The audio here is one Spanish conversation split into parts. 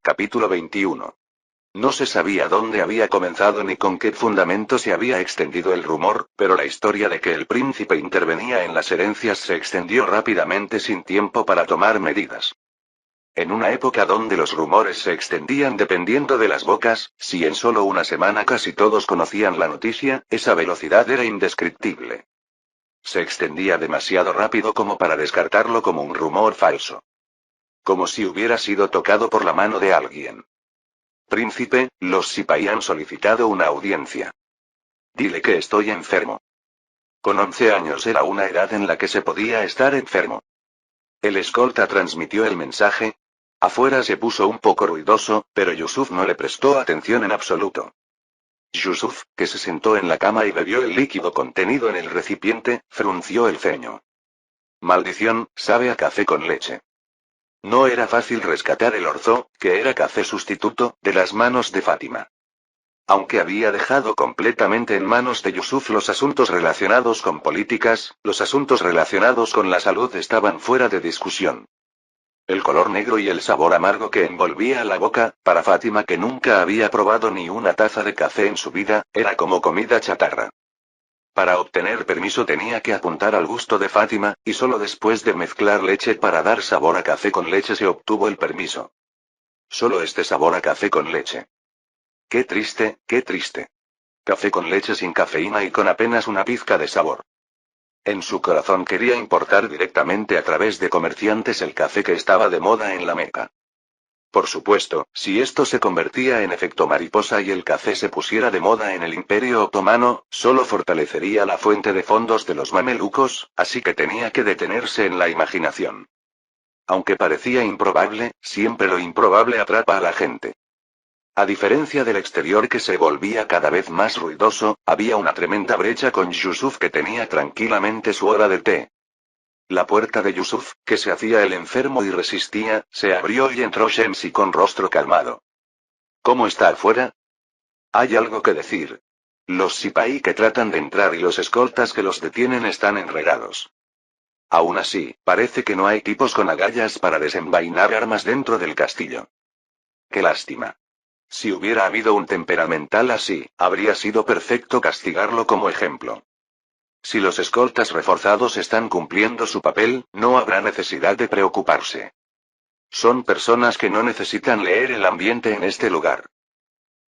Capítulo 21. No se sabía dónde había comenzado ni con qué fundamento se había extendido el rumor, pero la historia de que el príncipe intervenía en las herencias se extendió rápidamente sin tiempo para tomar medidas. En una época donde los rumores se extendían dependiendo de las bocas, si en solo una semana casi todos conocían la noticia, esa velocidad era indescriptible. Se extendía demasiado rápido como para descartarlo como un rumor falso. Como si hubiera sido tocado por la mano de alguien. Príncipe, los Sipaí han solicitado una audiencia. Dile que estoy enfermo. Con 11 años era una edad en la que se podía estar enfermo. El escolta transmitió el mensaje. Afuera se puso un poco ruidoso, pero Yusuf no le prestó atención en absoluto. Yusuf, que se sentó en la cama y bebió el líquido contenido en el recipiente, frunció el ceño. Maldición, sabe a café con leche. No era fácil rescatar el orzo, que era café sustituto, de las manos de Fátima. Aunque había dejado completamente en manos de Yusuf los asuntos relacionados con políticas, los asuntos relacionados con la salud estaban fuera de discusión. El color negro y el sabor amargo que envolvía la boca, para Fátima que nunca había probado ni una taza de café en su vida, era como comida chatarra. Para obtener permiso tenía que apuntar al gusto de Fátima, y solo después de mezclar leche para dar sabor a café con leche se obtuvo el permiso. Solo este sabor a café con leche. Qué triste, qué triste. Café con leche sin cafeína y con apenas una pizca de sabor. En su corazón quería importar directamente a través de comerciantes el café que estaba de moda en la Meca. Por supuesto, si esto se convertía en efecto mariposa y el café se pusiera de moda en el Imperio Otomano, solo fortalecería la fuente de fondos de los mamelucos, así que tenía que detenerse en la imaginación. Aunque parecía improbable, siempre lo improbable atrapa a la gente. A diferencia del exterior que se volvía cada vez más ruidoso, había una tremenda brecha con Yusuf que tenía tranquilamente su hora de té. La puerta de Yusuf, que se hacía el enfermo y resistía, se abrió y entró Shamsi con rostro calmado. ¿Cómo está afuera? Hay algo que decir. Los Sipaí que tratan de entrar y los escoltas que los detienen están enredados. Aún así, parece que no hay tipos con agallas para desenvainar armas dentro del castillo. Qué lástima. Si hubiera habido un temperamental así, habría sido perfecto castigarlo como ejemplo. Si los escoltas reforzados están cumpliendo su papel, no habrá necesidad de preocuparse. Son personas que no necesitan leer el ambiente en este lugar.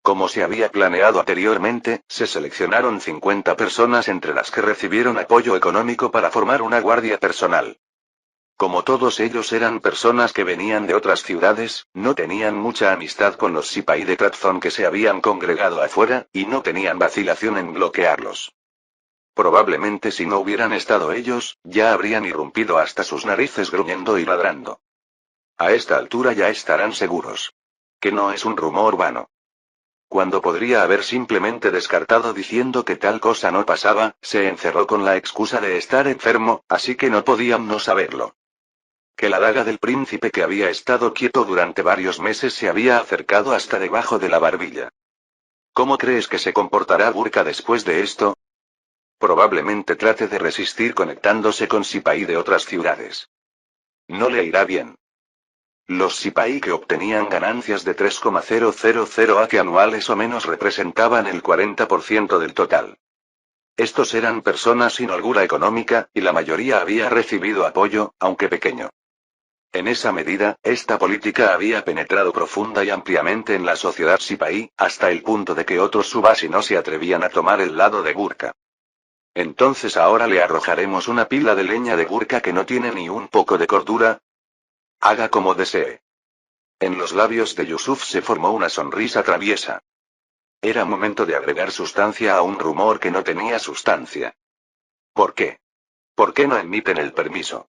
Como se había planeado anteriormente, se seleccionaron 50 personas entre las que recibieron apoyo económico para formar una guardia personal. Como todos ellos eran personas que venían de otras ciudades, no tenían mucha amistad con los Sipaí de Trazón que se habían congregado afuera, y no tenían vacilación en bloquearlos. Probablemente si no hubieran estado ellos, ya habrían irrumpido hasta sus narices gruñendo y ladrando. A esta altura ya estarán seguros. Que no es un rumor vano. Cuando podría haber simplemente descartado diciendo que tal cosa no pasaba, se encerró con la excusa de estar enfermo, así que no podían no saberlo. Que la daga del príncipe que había estado quieto durante varios meses se había acercado hasta debajo de la barbilla. ¿Cómo crees que se comportará Burka después de esto? Probablemente trate de resistir conectándose con Sipaí de otras ciudades. No le irá bien. Los Sipaí que obtenían ganancias de 3,000 AKE anuales o menos representaban el 40% del total. Estos eran personas sin holgura económica, y la mayoría había recibido apoyo, aunque pequeño. En esa medida, esta política había penetrado profunda y ampliamente en la sociedad Sipaí, hasta el punto de que otros Subasi no se atrevían a tomar el lado de Burka. Entonces ahora le arrojaremos una pila de leña de Burka que no tiene ni un poco de cordura. Haga como desee. En los labios de Yusuf se formó una sonrisa traviesa. Era momento de agregar sustancia a un rumor que no tenía sustancia. ¿Por qué? ¿Por qué no emiten el permiso?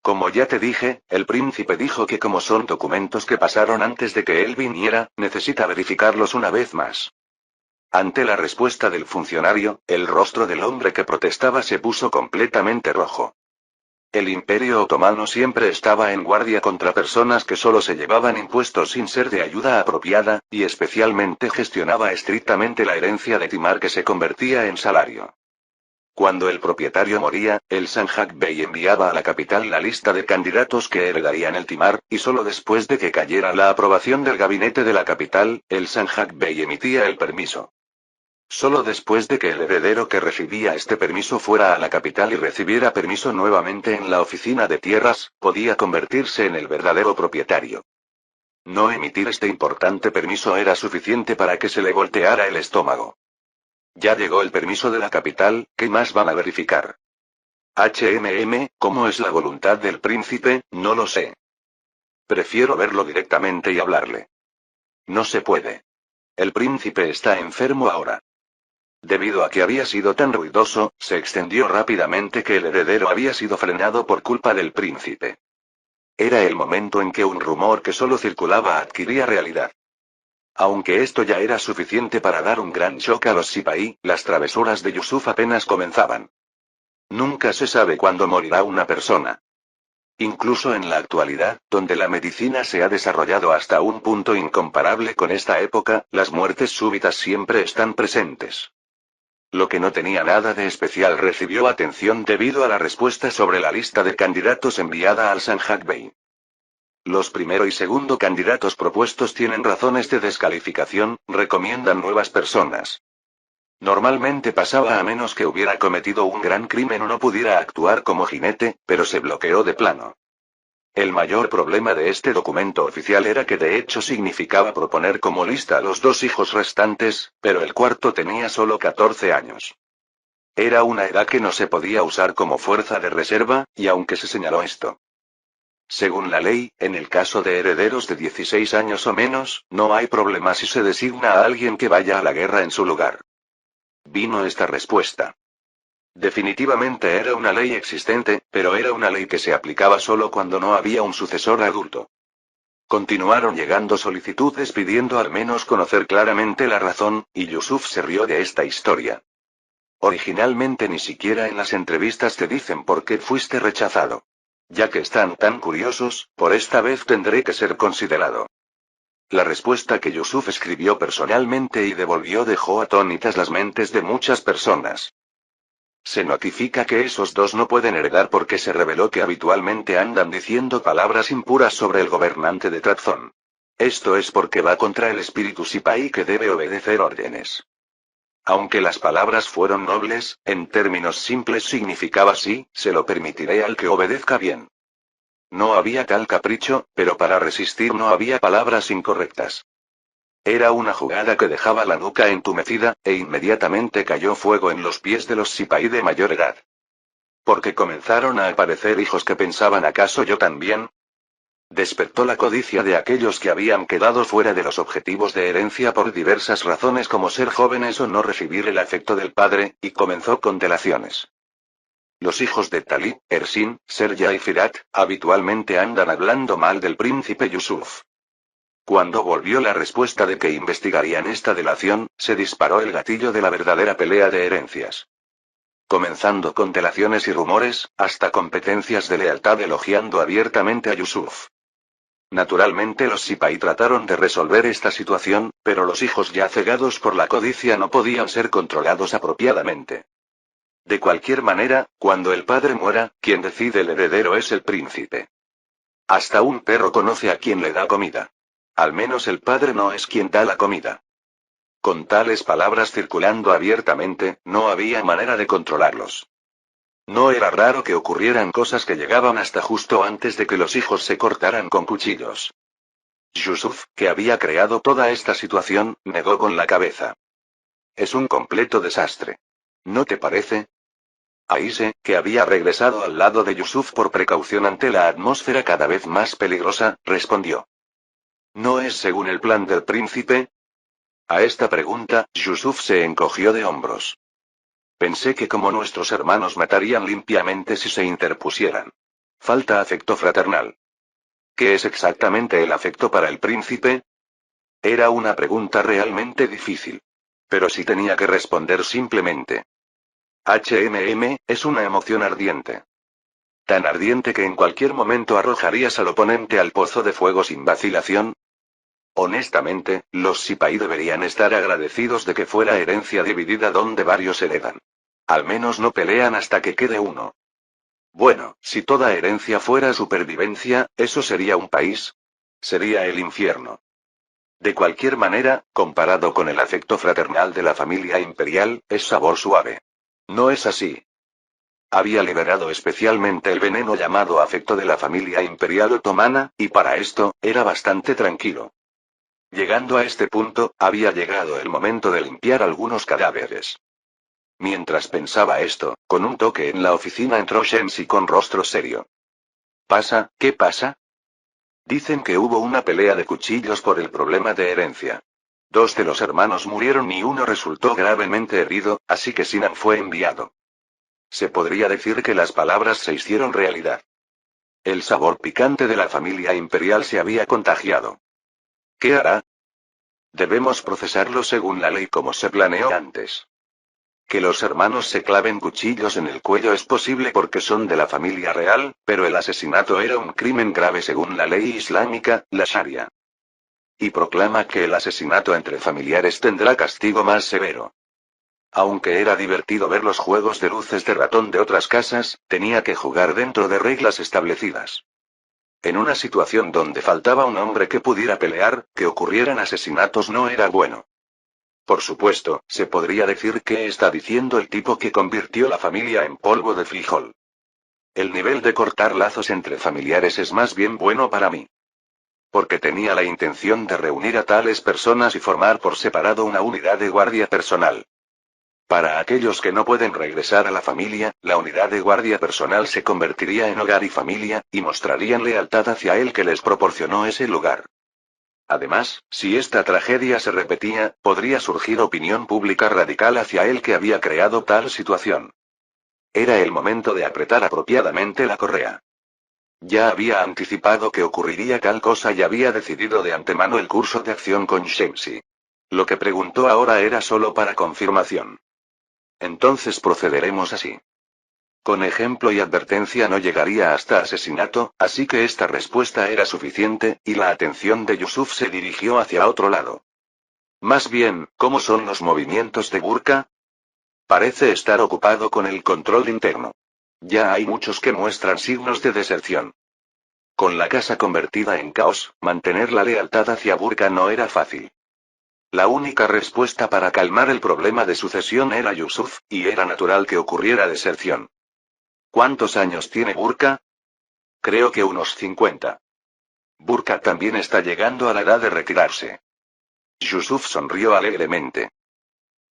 Como ya te dije, el príncipe dijo que como son documentos que pasaron antes de que él viniera, necesita verificarlos una vez más. Ante la respuesta del funcionario, el rostro del hombre que protestaba se puso completamente rojo. El Imperio Otomano siempre estaba en guardia contra personas que solo se llevaban impuestos sin ser de ayuda apropiada, y especialmente gestionaba estrictamente la herencia de Timar que se convertía en salario. Cuando el propietario moría, el Sanjak Bey enviaba a la capital la lista de candidatos que heredarían el timar, y solo después de que cayera la aprobación del gabinete de la capital, el Sanjak Bey emitía el permiso. Solo después de que el heredero que recibía este permiso fuera a la capital y recibiera permiso nuevamente en la oficina de tierras, podía convertirse en el verdadero propietario. No emitir este importante permiso era suficiente para que se le volteara el estómago. Ya llegó el permiso de la capital, ¿qué más van a verificar? ¿Cómo es la voluntad del príncipe? No lo sé. Prefiero verlo directamente y hablarle. No se puede. El príncipe está enfermo ahora. Debido a que había sido tan ruidoso, se extendió rápidamente que el heredero había sido frenado por culpa del príncipe. Era el momento en que un rumor que solo circulaba adquiría realidad. Aunque esto ya era suficiente para dar un gran shock a los Sipaí, las travesuras de Yusuf apenas comenzaban. Nunca se sabe cuándo morirá una persona. Incluso en la actualidad, donde la medicina se ha desarrollado hasta un punto incomparable con esta época, las muertes súbitas siempre están presentes. Lo que no tenía nada de especial recibió atención debido a la respuesta sobre la lista de candidatos enviada al Sanjak Bey. Los primero y segundo candidatos propuestos tienen razones de descalificación, recomiendan nuevas personas. Normalmente pasaba a menos que hubiera cometido un gran crimen o no pudiera actuar como jinete, pero se bloqueó de plano. El mayor problema de este documento oficial era que de hecho significaba proponer como lista a los dos hijos restantes, pero el cuarto tenía solo 14 años. Era una edad que no se podía usar como fuerza de reserva, y aunque se señaló esto. Según la ley, en el caso de herederos de 16 años o menos, no hay problema si se designa a alguien que vaya a la guerra en su lugar. Vino esta respuesta. Definitivamente era una ley existente, pero era una ley que se aplicaba solo cuando no había un sucesor adulto. Continuaron llegando solicitudes pidiendo al menos conocer claramente la razón, y Yusuf se rió de esta historia. Originalmente ni siquiera en las entrevistas te dicen por qué fuiste rechazado. Ya que están tan curiosos, por esta vez tendré que ser considerado. La respuesta que Yusuf escribió personalmente y devolvió dejó atónitas las mentes de muchas personas. Se notifica que esos dos no pueden heredar porque se reveló que habitualmente andan diciendo palabras impuras sobre el gobernante de Trazón. Esto es porque va contra el espíritu Sipaí que debe obedecer órdenes. Aunque las palabras fueron nobles, en términos simples significaba sí, se lo permitiré al que obedezca bien. No había tal capricho, pero para resistir no había palabras incorrectas. Era una jugada que dejaba la nuca entumecida, e inmediatamente cayó fuego en los pies de los Sipaí de mayor edad. Porque comenzaron a aparecer hijos que pensaban ¿acaso yo también? Despertó la codicia de aquellos que habían quedado fuera de los objetivos de herencia por diversas razones como ser jóvenes o no recibir el afecto del padre, y comenzó con delaciones. Los hijos de Talib, Ersin, Serja y Firat, habitualmente andan hablando mal del príncipe Yusuf. Cuando volvió la respuesta de que investigarían esta delación, se disparó el gatillo de la verdadera pelea de herencias. Comenzando con delaciones y rumores, hasta competencias de lealtad elogiando abiertamente a Yusuf. Naturalmente los Sipaí trataron de resolver esta situación, pero los hijos ya cegados por la codicia no podían ser controlados apropiadamente. De cualquier manera, cuando el padre muera, quien decide el heredero es el príncipe. Hasta un perro conoce a quien le da comida. Al menos el padre no es quien da la comida. Con tales palabras circulando abiertamente, no había manera de controlarlos. No era raro que ocurrieran cosas que llegaban hasta justo antes de que los hijos se cortaran con cuchillos. Yusuf, que había creado toda esta situación, negó con la cabeza. Es un completo desastre. ¿No te parece? Aise, que había regresado al lado de Yusuf por precaución ante la atmósfera cada vez más peligrosa, respondió. ¿No es según el plan del príncipe? A esta pregunta, Yusuf se encogió de hombros. Pensé que como nuestros hermanos matarían limpiamente si se interpusieran. Falta afecto fraternal. ¿Qué es exactamente el afecto para el príncipe? Era una pregunta realmente difícil. Pero sí tenía que responder simplemente. Es una emoción ardiente. Tan ardiente que en cualquier momento arrojarías al oponente al pozo de fuego sin vacilación. Honestamente, los Sipaí deberían estar agradecidos de que fuera herencia dividida donde varios heredan. Al menos no pelean hasta que quede uno. Bueno, si toda herencia fuera supervivencia, ¿eso sería un país? Sería el infierno. De cualquier manera, comparado con el afecto fraternal de la familia imperial, es sabor suave. No es así. Había liberado especialmente el veneno llamado afecto de la familia imperial otomana, y para esto, era bastante tranquilo. Llegando a este punto, había llegado el momento de limpiar algunos cadáveres. Mientras pensaba esto, con un toque en la oficina entró Shensi con rostro serio. ¿Pasa? ¿Qué pasa? Dicen que hubo una pelea de cuchillos por el problema de herencia. Dos de los hermanos murieron y uno resultó gravemente herido, así que Sinan fue enviado. Se podría decir que las palabras se hicieron realidad. El sabor picante de la familia imperial se había contagiado. ¿Qué hará? Debemos procesarlo según la ley como se planeó antes. Que los hermanos se claven cuchillos en el cuello es posible porque son de la familia real, pero el asesinato era un crimen grave según la ley islámica, la Sharia. Y proclama que el asesinato entre familiares tendrá castigo más severo. Aunque era divertido ver los juegos de luces de ratón de otras casas, tenía que jugar dentro de reglas establecidas. En una situación donde faltaba un hombre que pudiera pelear, que ocurrieran asesinatos no era bueno. Por supuesto, se podría decir que está diciendo el tipo que convirtió la familia en polvo de frijol. El nivel de cortar lazos entre familiares es más bien bueno para mí. Porque tenía la intención de reunir a tales personas y formar por separado una unidad de guardia personal. Para aquellos que no pueden regresar a la familia, la unidad de guardia personal se convertiría en hogar y familia, y mostrarían lealtad hacia el que les proporcionó ese lugar. Además, si esta tragedia se repetía, podría surgir opinión pública radical hacia el que había creado tal situación. Era el momento de apretar apropiadamente la correa. Ya había anticipado que ocurriría tal cosa y había decidido de antemano el curso de acción con Shensi. Lo que preguntó ahora era solo para confirmación. Entonces procederemos así. Con ejemplo y advertencia no llegaría hasta asesinato, así que esta respuesta era suficiente, y la atención de Yusuf se dirigió hacia otro lado. Más bien, ¿cómo son los movimientos de Burka? Parece estar ocupado con el control interno. Ya hay muchos que muestran signos de deserción. Con la casa convertida en caos, mantener la lealtad hacia Burka no era fácil. La única respuesta para calmar el problema de sucesión era Yusuf, y era natural que ocurriera deserción. ¿Cuántos años tiene Burka? Creo que unos 50. Burka también está llegando a la edad de retirarse. Yusuf sonrió alegremente.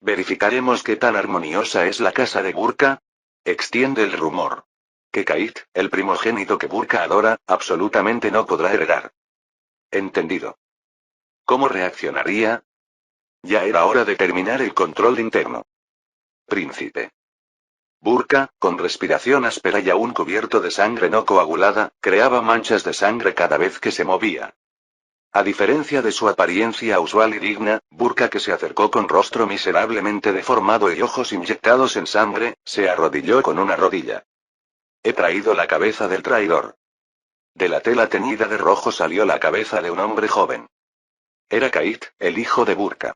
Verificaremos qué tan armoniosa es la casa de Burka. Extiende el rumor. Que Kait, el primogénito que Burka adora, absolutamente no podrá heredar. Entendido. ¿Cómo reaccionaría? Ya era hora de terminar el control interno. Príncipe. Burka, con respiración áspera y aún cubierto de sangre no coagulada, creaba manchas de sangre cada vez que se movía. A diferencia de su apariencia usual y digna, Burka, que se acercó con rostro miserablemente deformado y ojos inyectados en sangre, se arrodilló con una rodilla. He traído la cabeza del traidor. De la tela teñida de rojo salió la cabeza de un hombre joven. Era Kait, el hijo de Burka.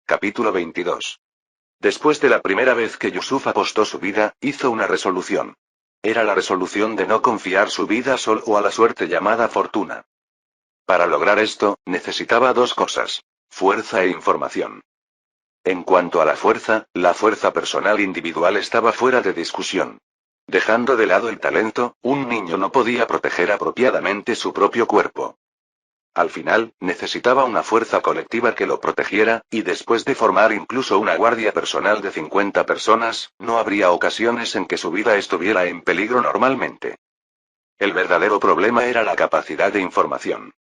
Capítulo 22. Después de la primera vez que Yusuf apostó su vida, hizo una resolución. Era la resolución de no confiar su vida solo a la suerte llamada fortuna. Para lograr esto, necesitaba dos cosas: fuerza e información. En cuanto a la fuerza personal individual estaba fuera de discusión. Dejando de lado el talento, un niño no podía proteger apropiadamente su propio cuerpo. Al final, necesitaba una fuerza colectiva que lo protegiera, y después de formar incluso una guardia personal de 50 personas, no habría ocasiones en que su vida estuviera en peligro normalmente. El verdadero problema era la capacidad de información.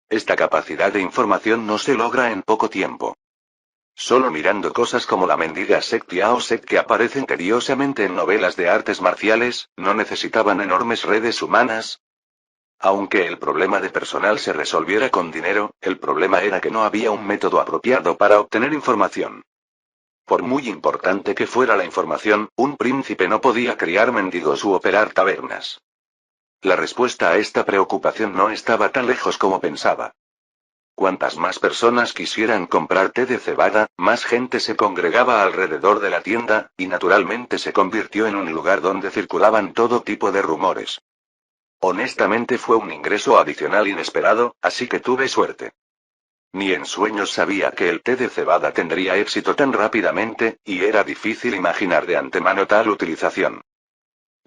Esta capacidad de información no se logra en poco tiempo. Solo mirando cosas como la mendiga Sektia Sek que aparecen tediosamente en novelas de artes marciales, no necesitaban enormes redes humanas. Aunque el problema de personal se resolviera con dinero, el problema era que no había un método apropiado para obtener información. Por muy importante que fuera la información, un príncipe no podía criar mendigos u operar tabernas. La respuesta a esta preocupación no estaba tan lejos como pensaba. Cuantas más personas quisieran comprar té de cebada, más gente se congregaba alrededor de la tienda, y naturalmente se convirtió en un lugar donde circulaban todo tipo de rumores. Honestamente fue un ingreso adicional inesperado, así que tuve suerte. Ni en sueños sabía que el té de cebada tendría éxito tan rápidamente, y era difícil imaginar de antemano tal utilización.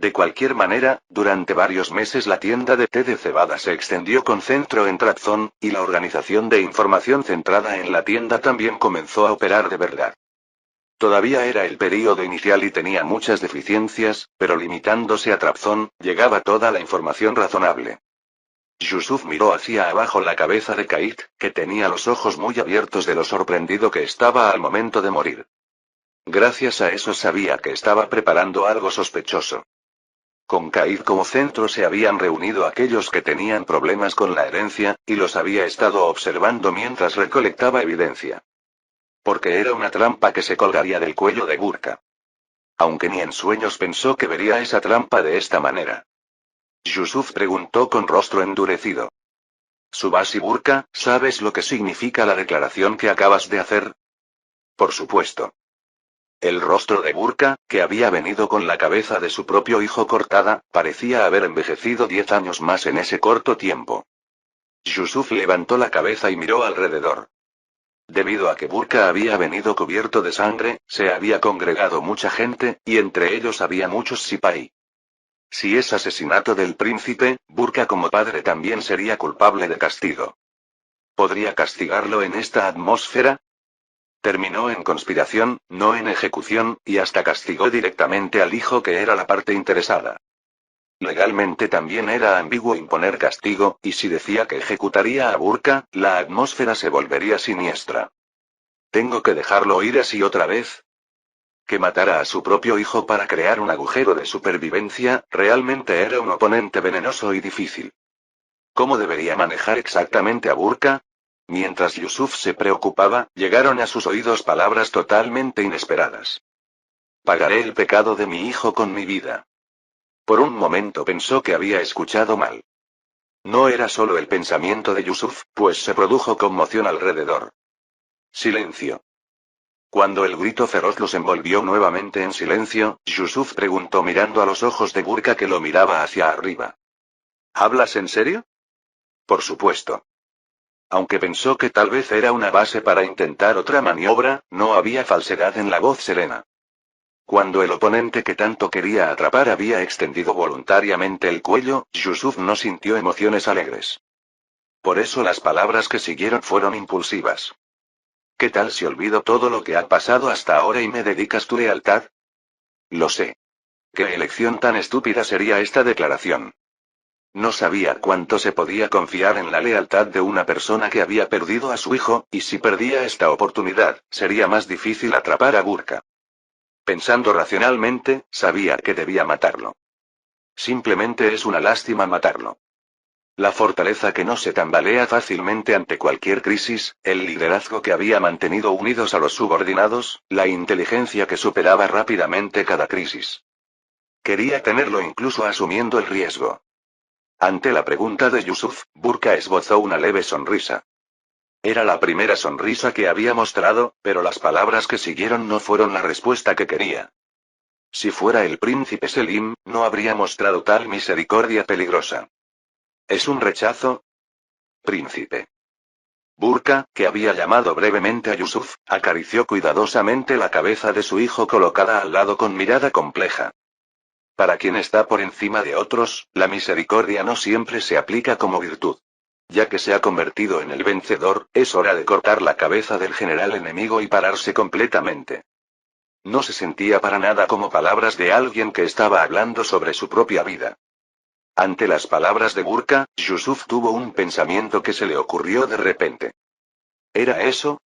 De cualquier manera, durante varios meses la tienda de té de cebada se extendió con centro en Trabzon, y la organización de información centrada en la tienda también comenzó a operar de verdad. Todavía era el período inicial y tenía muchas deficiencias, pero limitándose a Trabzon, llegaba toda la información razonable. Yusuf miró hacia abajo la cabeza de Kait, que tenía los ojos muy abiertos de lo sorprendido que estaba al momento de morir. Gracias a eso sabía que estaba preparando algo sospechoso. Con Caid como centro se habían reunido aquellos que tenían problemas con la herencia, y los había estado observando mientras recolectaba evidencia. Porque era una trampa que se colgaría del cuello de Burka. Aunque ni en sueños pensó que vería esa trampa de esta manera. Yusuf preguntó con rostro endurecido. Subas y Burka, ¿sabes lo que significa la declaración que acabas de hacer? Por supuesto. El rostro de Burka, que había venido con la cabeza de su propio hijo cortada, parecía haber envejecido 10 años más en ese corto tiempo. Yusuf levantó la cabeza y miró alrededor. Debido a que Burka había venido cubierto de sangre, se había congregado mucha gente, y entre ellos había muchos sipaí. Si es asesinato del príncipe, Burka como padre también sería culpable de castigo. ¿Podría castigarlo en esta atmósfera? Terminó en conspiración, no en ejecución, y hasta castigó directamente al hijo que era la parte interesada. Legalmente también era ambiguo imponer castigo, y si decía que ejecutaría a Burka, la atmósfera se volvería siniestra. ¿Tengo que dejarlo ir así otra vez? Que matara a su propio hijo para crear un agujero de supervivencia, realmente era un oponente venenoso y difícil. ¿Cómo debería manejar exactamente a Burka? Mientras Yusuf se preocupaba, llegaron a sus oídos palabras totalmente inesperadas. Pagaré el pecado de mi hijo con mi vida. Por un momento pensó que había escuchado mal. No era solo el pensamiento de Yusuf, pues se produjo conmoción alrededor. Silencio. Cuando el grito feroz los envolvió nuevamente en silencio, Yusuf preguntó mirando a los ojos de Burka que lo miraba hacia arriba. ¿Hablas en serio? Por supuesto. Aunque pensó que tal vez era una base para intentar otra maniobra, no había falsedad en la voz serena. Cuando el oponente que tanto quería atrapar había extendido voluntariamente el cuello, Yusuf no sintió emociones alegres. Por eso las palabras que siguieron fueron impulsivas. ¿Qué tal si olvido todo lo que ha pasado hasta ahora y me dedicas tu lealtad? Lo sé. ¿Qué elección tan estúpida sería esta declaración? No sabía cuánto se podía confiar en la lealtad de una persona que había perdido a su hijo, y si perdía esta oportunidad, sería más difícil atrapar a Burka. Pensando racionalmente, sabía que debía matarlo. Simplemente es una lástima matarlo. La fortaleza que no se tambalea fácilmente ante cualquier crisis, el liderazgo que había mantenido unidos a los subordinados, la inteligencia que superaba rápidamente cada crisis. Quería tenerlo incluso asumiendo el riesgo. Ante la pregunta de Yusuf, Burka esbozó una leve sonrisa. Era la primera sonrisa que había mostrado, pero las palabras que siguieron no fueron la respuesta que quería. Si fuera el príncipe Selim, no habría mostrado tal misericordia peligrosa. ¿Es un rechazo? Príncipe. Burka, que había llamado brevemente a Yusuf, acarició cuidadosamente la cabeza de su hijo colocada al lado con mirada compleja. Para quien está por encima de otros, la misericordia no siempre se aplica como virtud. Ya que se ha convertido en el vencedor, es hora de cortar la cabeza del general enemigo y pararse completamente. No se sentía para nada como palabras de alguien que estaba hablando sobre su propia vida. Ante las palabras de Burka, Yusuf tuvo un pensamiento que se le ocurrió de repente. ¿Era eso?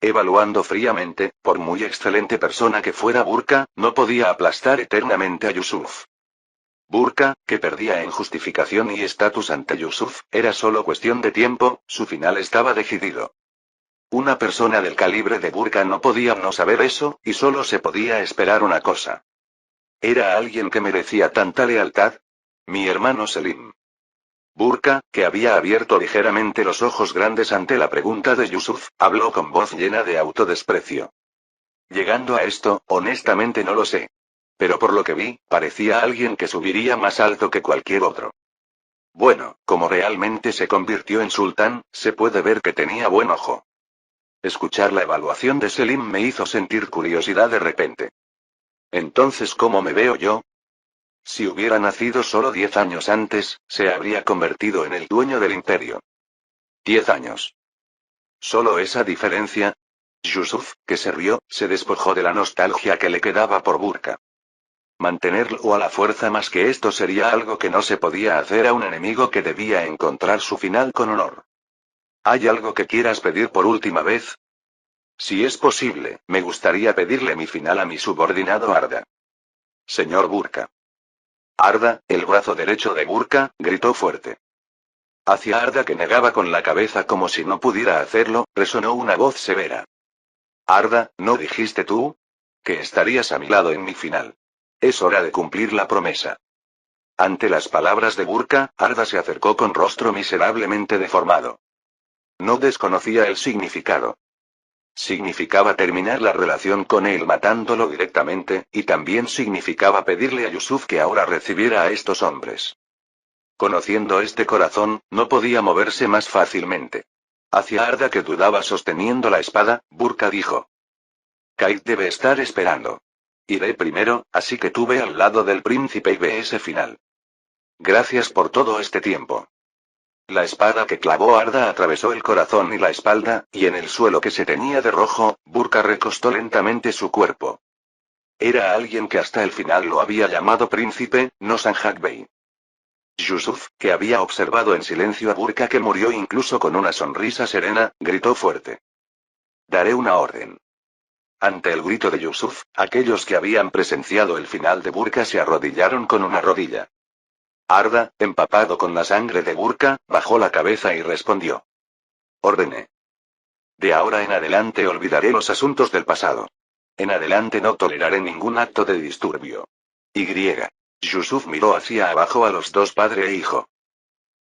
Evaluando fríamente, por muy excelente persona que fuera Burka, no podía aplastar eternamente a Yusuf. Burka, que perdía en justificación y estatus ante Yusuf, era solo cuestión de tiempo, su final estaba decidido. Una persona del calibre de Burka no podía no saber eso, y solo se podía esperar una cosa. ¿Era alguien que merecía tanta lealtad? Mi hermano Selim. Burka, que había abierto ligeramente los ojos grandes ante la pregunta de Yusuf, habló con voz llena de autodesprecio. Llegando a esto, honestamente no lo sé. Pero por lo que vi, parecía alguien que subiría más alto que cualquier otro. Bueno, como realmente se convirtió en sultán, se puede ver que tenía buen ojo. Escuchar la evaluación de Selim me hizo sentir curiosidad de repente. Entonces, ¿cómo me veo yo? Si hubiera nacido solo 10 años antes, se habría convertido en el dueño del imperio. 10 años. ¿Solo esa diferencia? Yusuf, que se rió, se despojó de la nostalgia que le quedaba por Burka. Mantenerlo a la fuerza más que esto sería algo que no se podía hacer a un enemigo que debía encontrar su final con honor. ¿Hay algo que quieras pedir por última vez? Si es posible, me gustaría pedirle mi final a mi subordinado Arda. Señor Burka. Arda, el brazo derecho de Burka, gritó fuerte. Hacia Arda, que negaba con la cabeza como si no pudiera hacerlo, resonó una voz severa. Arda, ¿no dijiste tú? Que estarías a mi lado en mi final. Es hora de cumplir la promesa. Ante las palabras de Burka, Arda se acercó con rostro miserablemente deformado. No desconocía el significado. Significaba terminar la relación con él matándolo directamente, y también significaba pedirle a Yusuf que ahora recibiera a estos hombres. Conociendo este corazón, no podía moverse más fácilmente. Hacia Arda, que dudaba sosteniendo la espada, Burka dijo. Kaid debe estar esperando. Iré primero, así que tú ve al lado del príncipe y ve ese final. Gracias por todo este tiempo. La espada que clavó Arda atravesó el corazón y la espalda, y en el suelo que se teñía de rojo, Burka recostó lentamente su cuerpo. Era alguien que hasta el final lo había llamado príncipe, no Sanjak Bey. Yusuf, que había observado en silencio a Burka, que murió incluso con una sonrisa serena, gritó fuerte. Daré una orden. Ante el grito de Yusuf, aquellos que habían presenciado el final de Burka se arrodillaron con una rodilla. Arda, empapado con la sangre de Burka, bajó la cabeza y respondió. Ordené. De ahora en adelante olvidaré los asuntos del pasado. En adelante no toleraré ningún acto de disturbio. Y. Yusuf miró hacia abajo a los dos, padre e hijo.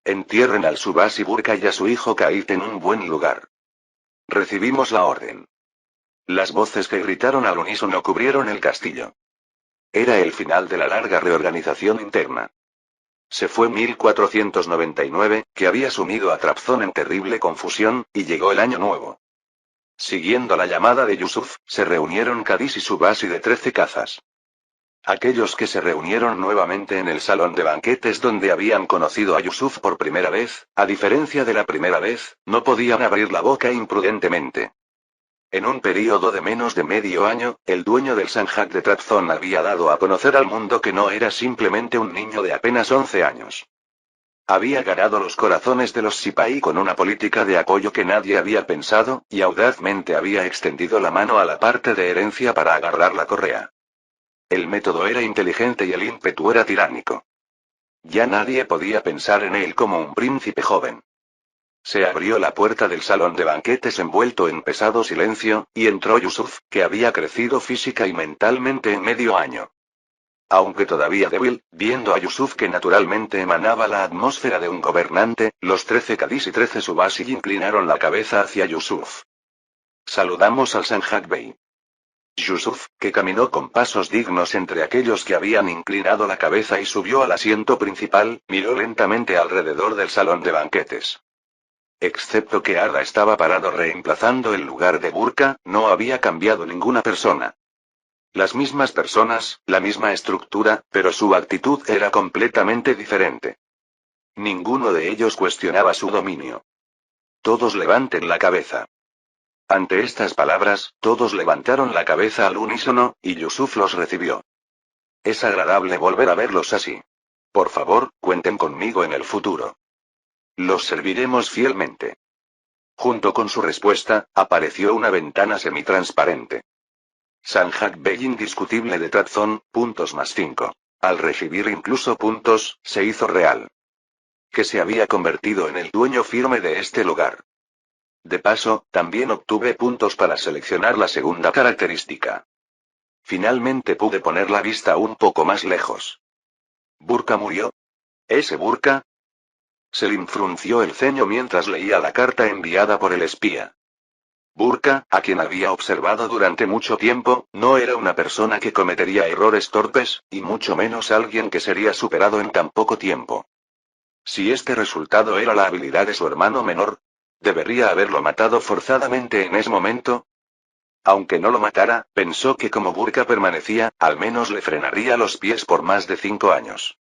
Entierren al Subasi Burka y a su hijo Kaid en un buen lugar. Recibimos la orden. Las voces que gritaron al unísono cubrieron el castillo. Era el final de la larga reorganización interna. Se fue 1499, que había sumido a Trabzon en terrible confusión, y llegó el año nuevo. Siguiendo la llamada de Yusuf, se reunieron Kadis y Subasi de 13 cazas. Aquellos que se reunieron nuevamente en el salón de banquetes donde habían conocido a Yusuf por primera vez, a diferencia de la primera vez, no podían abrir la boca imprudentemente. En un período de menos de medio año, el dueño del Sanjak de Trabzon había dado a conocer al mundo que no era simplemente un niño de apenas 11 años. Había ganado los corazones de los Sipahi con una política de apoyo que nadie había pensado, y audazmente había extendido la mano a la parte de herencia para agarrar la correa. El método era inteligente y el ímpetu era tiránico. Ya nadie podía pensar en él como un príncipe joven. Se abrió la puerta del salón de banquetes envuelto en pesado silencio, y entró Yusuf, que había crecido física y mentalmente en medio año. Aunque todavía débil, viendo a Yusuf que naturalmente emanaba la atmósfera de un gobernante, los 13 Kadis y 13 Subasi inclinaron la cabeza hacia Yusuf. Saludamos al Sanjak Bey. Yusuf, que caminó con pasos dignos entre aquellos que habían inclinado la cabeza y subió al asiento principal, miró lentamente alrededor del salón de banquetes. Excepto que Arda estaba parado reemplazando el lugar de Burka, no había cambiado ninguna persona. Las mismas personas, la misma estructura, pero su actitud era completamente diferente. Ninguno de ellos cuestionaba su dominio. Todos levanten la cabeza. Ante estas palabras, todos levantaron la cabeza al unísono, y Yusuf los recibió. Es agradable volver a verlos así. Por favor, cuenten conmigo en el futuro. Los serviremos fielmente. Junto con su respuesta, apareció una ventana semitransparente. Sanjak Bey indiscutible de Trabzon, +5. Al recibir incluso puntos, se hizo real. Que se había convertido en el dueño firme de este lugar. De paso, también obtuve puntos para seleccionar la segunda característica. Finalmente pude poner la vista un poco más lejos. ¿Burka murió? ¿Ese Burka? Selim frunció el ceño mientras leía la carta enviada por el espía. Burka, a quien había observado durante mucho tiempo, no era una persona que cometería errores torpes, y mucho menos alguien que sería superado en tan poco tiempo. Si este resultado era la habilidad de su hermano menor, ¿debería haberlo matado forzadamente en ese momento? Aunque no lo matara, pensó que como Burka permanecía, al menos le frenaría los pies por más de 5 años.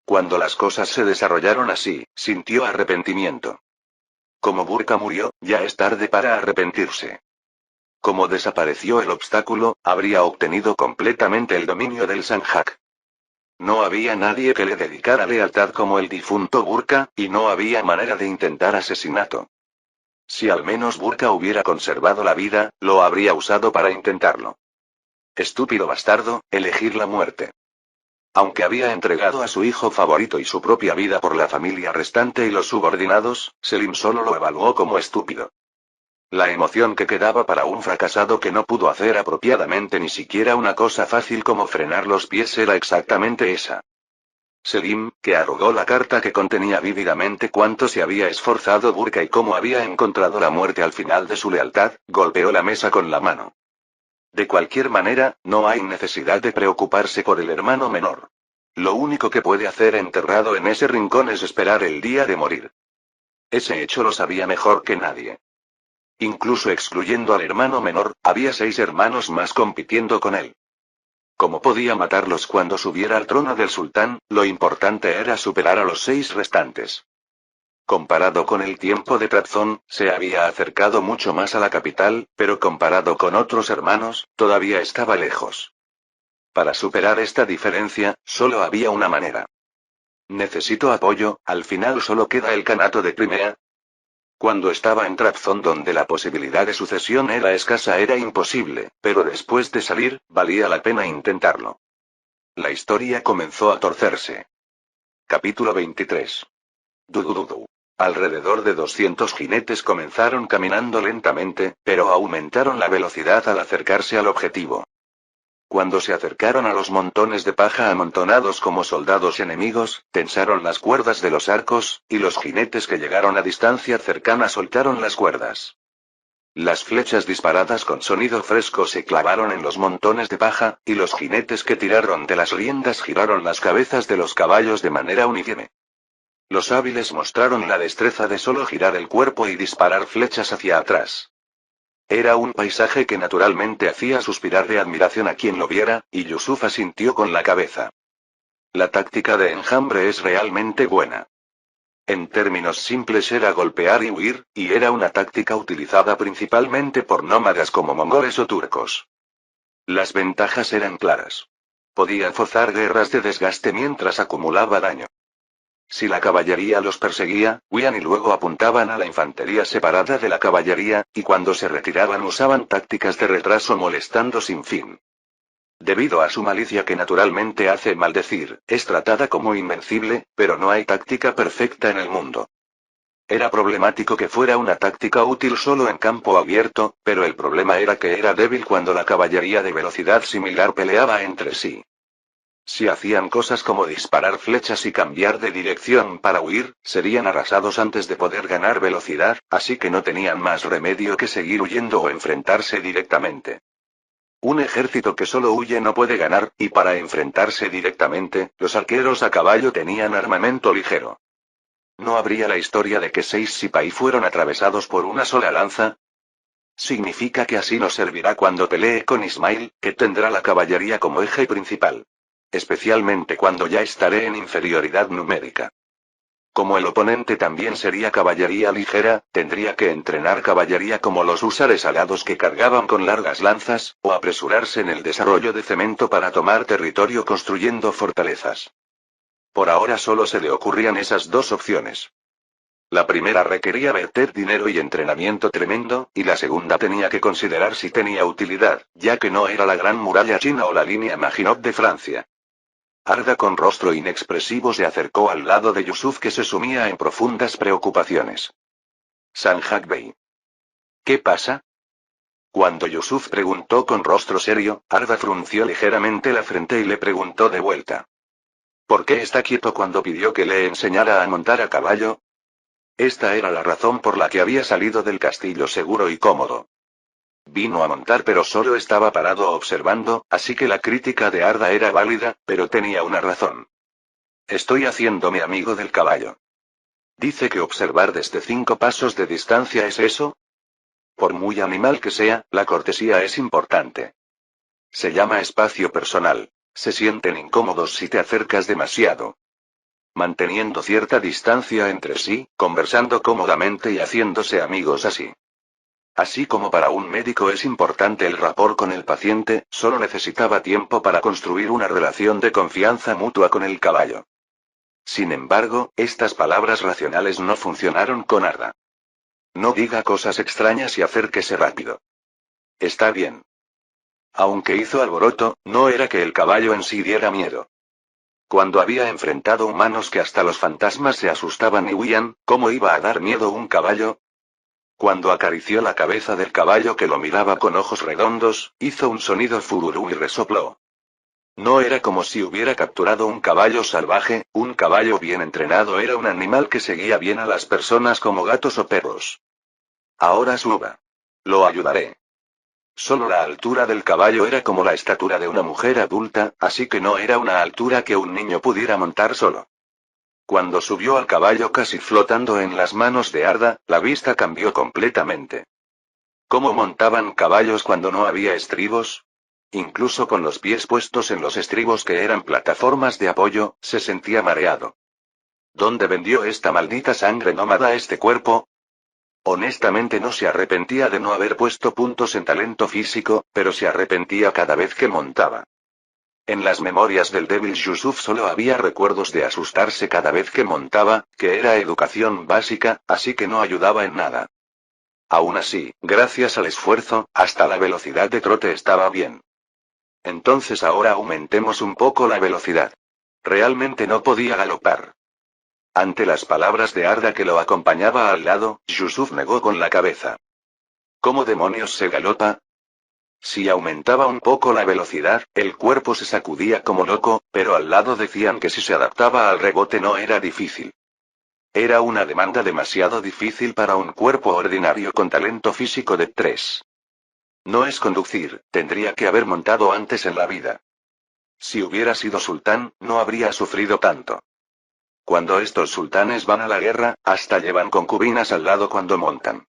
Cuando las cosas se desarrollaron así, sintió arrepentimiento. Como Burka murió, ya es tarde para arrepentirse. Como desapareció el obstáculo, habría obtenido completamente el dominio del Sanjak. No había nadie que le dedicara lealtad como el difunto Burka, y no había manera de intentar asesinato. Si al menos Burka hubiera conservado la vida, lo habría usado para intentarlo. Estúpido bastardo, elegir la muerte. Aunque había entregado a su hijo favorito y su propia vida por la familia restante y los subordinados, Selim solo lo evaluó como estúpido. La emoción que quedaba para un fracasado que no pudo hacer apropiadamente ni siquiera una cosa fácil como frenar los pies era exactamente esa. Selim, que arrugó la carta que contenía vívidamente cuánto se había esforzado Burka y cómo había encontrado la muerte al final de su lealtad, golpeó la mesa con la mano. De cualquier manera, no hay necesidad de preocuparse por el hermano menor. Lo único que puede hacer enterrado en ese rincón es esperar el día de morir. Ese hecho lo sabía mejor que nadie. Incluso excluyendo al hermano menor, había 6 hermanos más compitiendo con él. Como podía matarlos cuando subiera al trono del sultán, lo importante era superar a los 6 restantes. Comparado con el tiempo de Trabzon, se había acercado mucho más a la capital, pero comparado con otros hermanos, todavía estaba lejos. Para superar esta diferencia, solo había una manera. Necesito apoyo, al final solo queda el Kanato de Crimea. Cuando estaba en Trabzon donde la posibilidad de sucesión era escasa era imposible, pero después de salir, valía la pena intentarlo. La historia comenzó a torcerse. Capítulo 23. Dudududu. Alrededor de 200 jinetes comenzaron caminando lentamente, pero aumentaron la velocidad al acercarse al objetivo. Cuando se acercaron a los montones de paja amontonados como soldados enemigos, tensaron las cuerdas de los arcos, y los jinetes que llegaron a distancia cercana soltaron las cuerdas. Las flechas disparadas con sonido fresco se clavaron en los montones de paja, y los jinetes que tiraron de las riendas giraron las cabezas de los caballos de manera uniforme. Los hábiles mostraron la destreza de solo girar el cuerpo y disparar flechas hacia atrás. Era un paisaje que naturalmente hacía suspirar de admiración a quien lo viera, y Yusuf asintió con la cabeza. La táctica de enjambre es realmente buena. En términos simples era golpear y huir, y era una táctica utilizada principalmente por nómadas como mongoles o turcos. Las ventajas eran claras. Podía forzar guerras de desgaste mientras acumulaba daño. Si la caballería los perseguía, huían y luego apuntaban a la infantería separada de la caballería, y cuando se retiraban usaban tácticas de retraso molestando sin fin. Debido a su malicia que naturalmente hace maldecir, es tratada como invencible, pero no hay táctica perfecta en el mundo. Era problemático que fuera una táctica útil solo en campo abierto, pero el problema era que era débil cuando la caballería de velocidad similar peleaba entre sí. Si hacían cosas como disparar flechas y cambiar de dirección para huir, serían arrasados antes de poder ganar velocidad, así que no tenían más remedio que seguir huyendo o enfrentarse directamente. Un ejército que solo huye no puede ganar, y para enfrentarse directamente, los arqueros a caballo tenían armamento ligero. ¿No habría la historia de que 6 sipaí fueron atravesados por una sola lanza? Significa que así no servirá cuando pelee con Ismail, que tendrá la caballería como eje principal. Especialmente cuando ya estaré en inferioridad numérica. Como el oponente también sería caballería ligera, tendría que entrenar caballería como los húsares alados que cargaban con largas lanzas, o apresurarse en el desarrollo de cemento para tomar territorio construyendo fortalezas. Por ahora solo se le ocurrían esas 2 opciones. La primera requería verter dinero y entrenamiento tremendo, y la segunda tenía que considerar si tenía utilidad, ya que no era la gran muralla china o la línea Maginot de Francia. Arda con rostro inexpresivo se acercó al lado de Yusuf que se sumía en profundas preocupaciones. Sanjak Bey. ¿Qué pasa? Cuando Yusuf preguntó con rostro serio, Arda frunció ligeramente la frente y le preguntó de vuelta. ¿Por qué está quieto cuando pidió que le enseñara a montar a caballo? Esta era la razón por la que había salido del castillo seguro y cómodo. Vino a montar pero solo estaba parado observando, así que la crítica de Arda era válida, pero tenía una razón. Estoy haciéndome amigo del caballo. Dice que observar desde 5 pasos de distancia es eso. Por muy animal que sea, la cortesía es importante. Se llama espacio personal. Se sienten incómodos si te acercas demasiado. Manteniendo cierta distancia entre sí, conversando cómodamente y haciéndose amigos así. Así como para un médico es importante el rapport con el paciente, solo necesitaba tiempo para construir una relación de confianza mutua con el caballo. Sin embargo, estas palabras racionales no funcionaron con Arda. No diga cosas extrañas y acérquese rápido. Está bien. Aunque hizo alboroto, no era que el caballo en sí diera miedo. Cuando había enfrentado humanos que hasta los fantasmas se asustaban y huían, ¿cómo iba a dar miedo un caballo? Cuando acarició la cabeza del caballo que lo miraba con ojos redondos, hizo un sonido fururú y resopló. No era como si hubiera capturado un caballo salvaje, un caballo bien entrenado era un animal que seguía bien a las personas como gatos o perros. Ahora suba. Lo ayudaré. Solo la altura del caballo era como la estatura de una mujer adulta, así que no era una altura que un niño pudiera montar solo. Cuando subió al caballo casi flotando en las manos de Arda, la vista cambió completamente. ¿Cómo montaban caballos cuando no había estribos? Incluso con los pies puestos en los estribos que eran plataformas de apoyo, se sentía mareado. ¿Dónde vendió esta maldita sangre nómada este cuerpo? Honestamente no se arrepentía de no haber puesto puntos en talento físico, pero se arrepentía cada vez que montaba. En las memorias del débil Yusuf solo había recuerdos de asustarse cada vez que montaba, que era educación básica, así que no ayudaba en nada. Aún así, gracias al esfuerzo, hasta la velocidad de trote estaba bien. Entonces ahora aumentemos un poco la velocidad. Realmente no podía galopar. Ante las palabras de Arda que lo acompañaba al lado, Yusuf negó con la cabeza. ¿Cómo demonios se galopa? Si aumentaba un poco la velocidad, el cuerpo se sacudía como loco, pero al lado decían que si se adaptaba al rebote no era difícil. Era una demanda demasiado difícil para un cuerpo ordinario con talento físico de 3. No es conducir, tendría que haber montado antes en la vida. Si hubiera sido sultán, no habría sufrido tanto. Cuando estos sultanes van a la guerra, hasta llevan concubinas al lado cuando montan.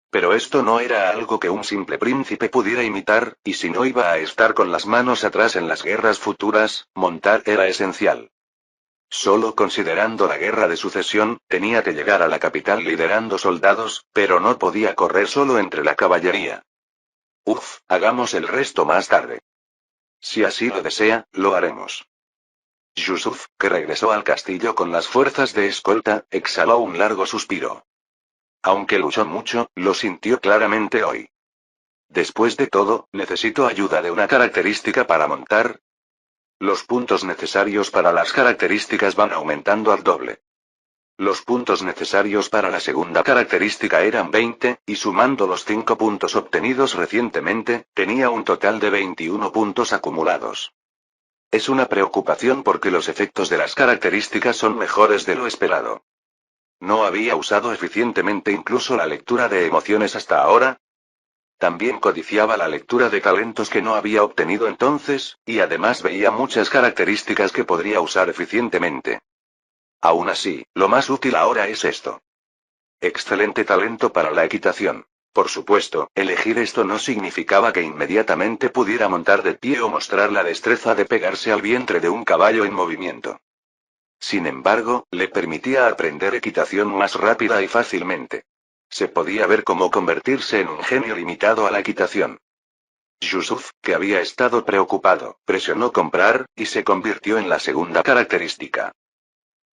Pero esto no era algo que un simple príncipe pudiera imitar, y si no iba a estar con las manos atrás en las guerras futuras, montar era esencial. Solo considerando la guerra de sucesión, tenía que llegar a la capital liderando soldados, pero no podía correr solo entre la caballería. Hagamos el resto más tarde. Si así lo desea, lo haremos. Yusuf, que regresó al castillo con las fuerzas de escolta, exhaló un largo suspiro. Aunque luchó mucho, lo sintió claramente hoy. Después de todo, necesito ayuda de una característica para montar. Los puntos necesarios para las características van aumentando al doble. Los puntos necesarios para la segunda característica eran 20, y sumando los 5 puntos obtenidos recientemente, tenía un total de 21 puntos acumulados. Es una preocupación porque los efectos de las características son mejores de lo esperado. ¿No había usado eficientemente incluso la lectura de emociones hasta ahora? También codiciaba la lectura de talentos que no había obtenido entonces, y además veía muchas características que podría usar eficientemente. Aún así, lo más útil ahora es esto. Excelente talento para la equitación. Por supuesto, elegir esto no significaba que inmediatamente pudiera montar de pie o mostrar la destreza de pegarse al vientre de un caballo en movimiento. Sin embargo, le permitía aprender equitación más rápida y fácilmente. Se podía ver cómo convertirse en un genio limitado a la equitación. Yusuf, que había estado preocupado, presionó comprar, y se convirtió en la segunda característica.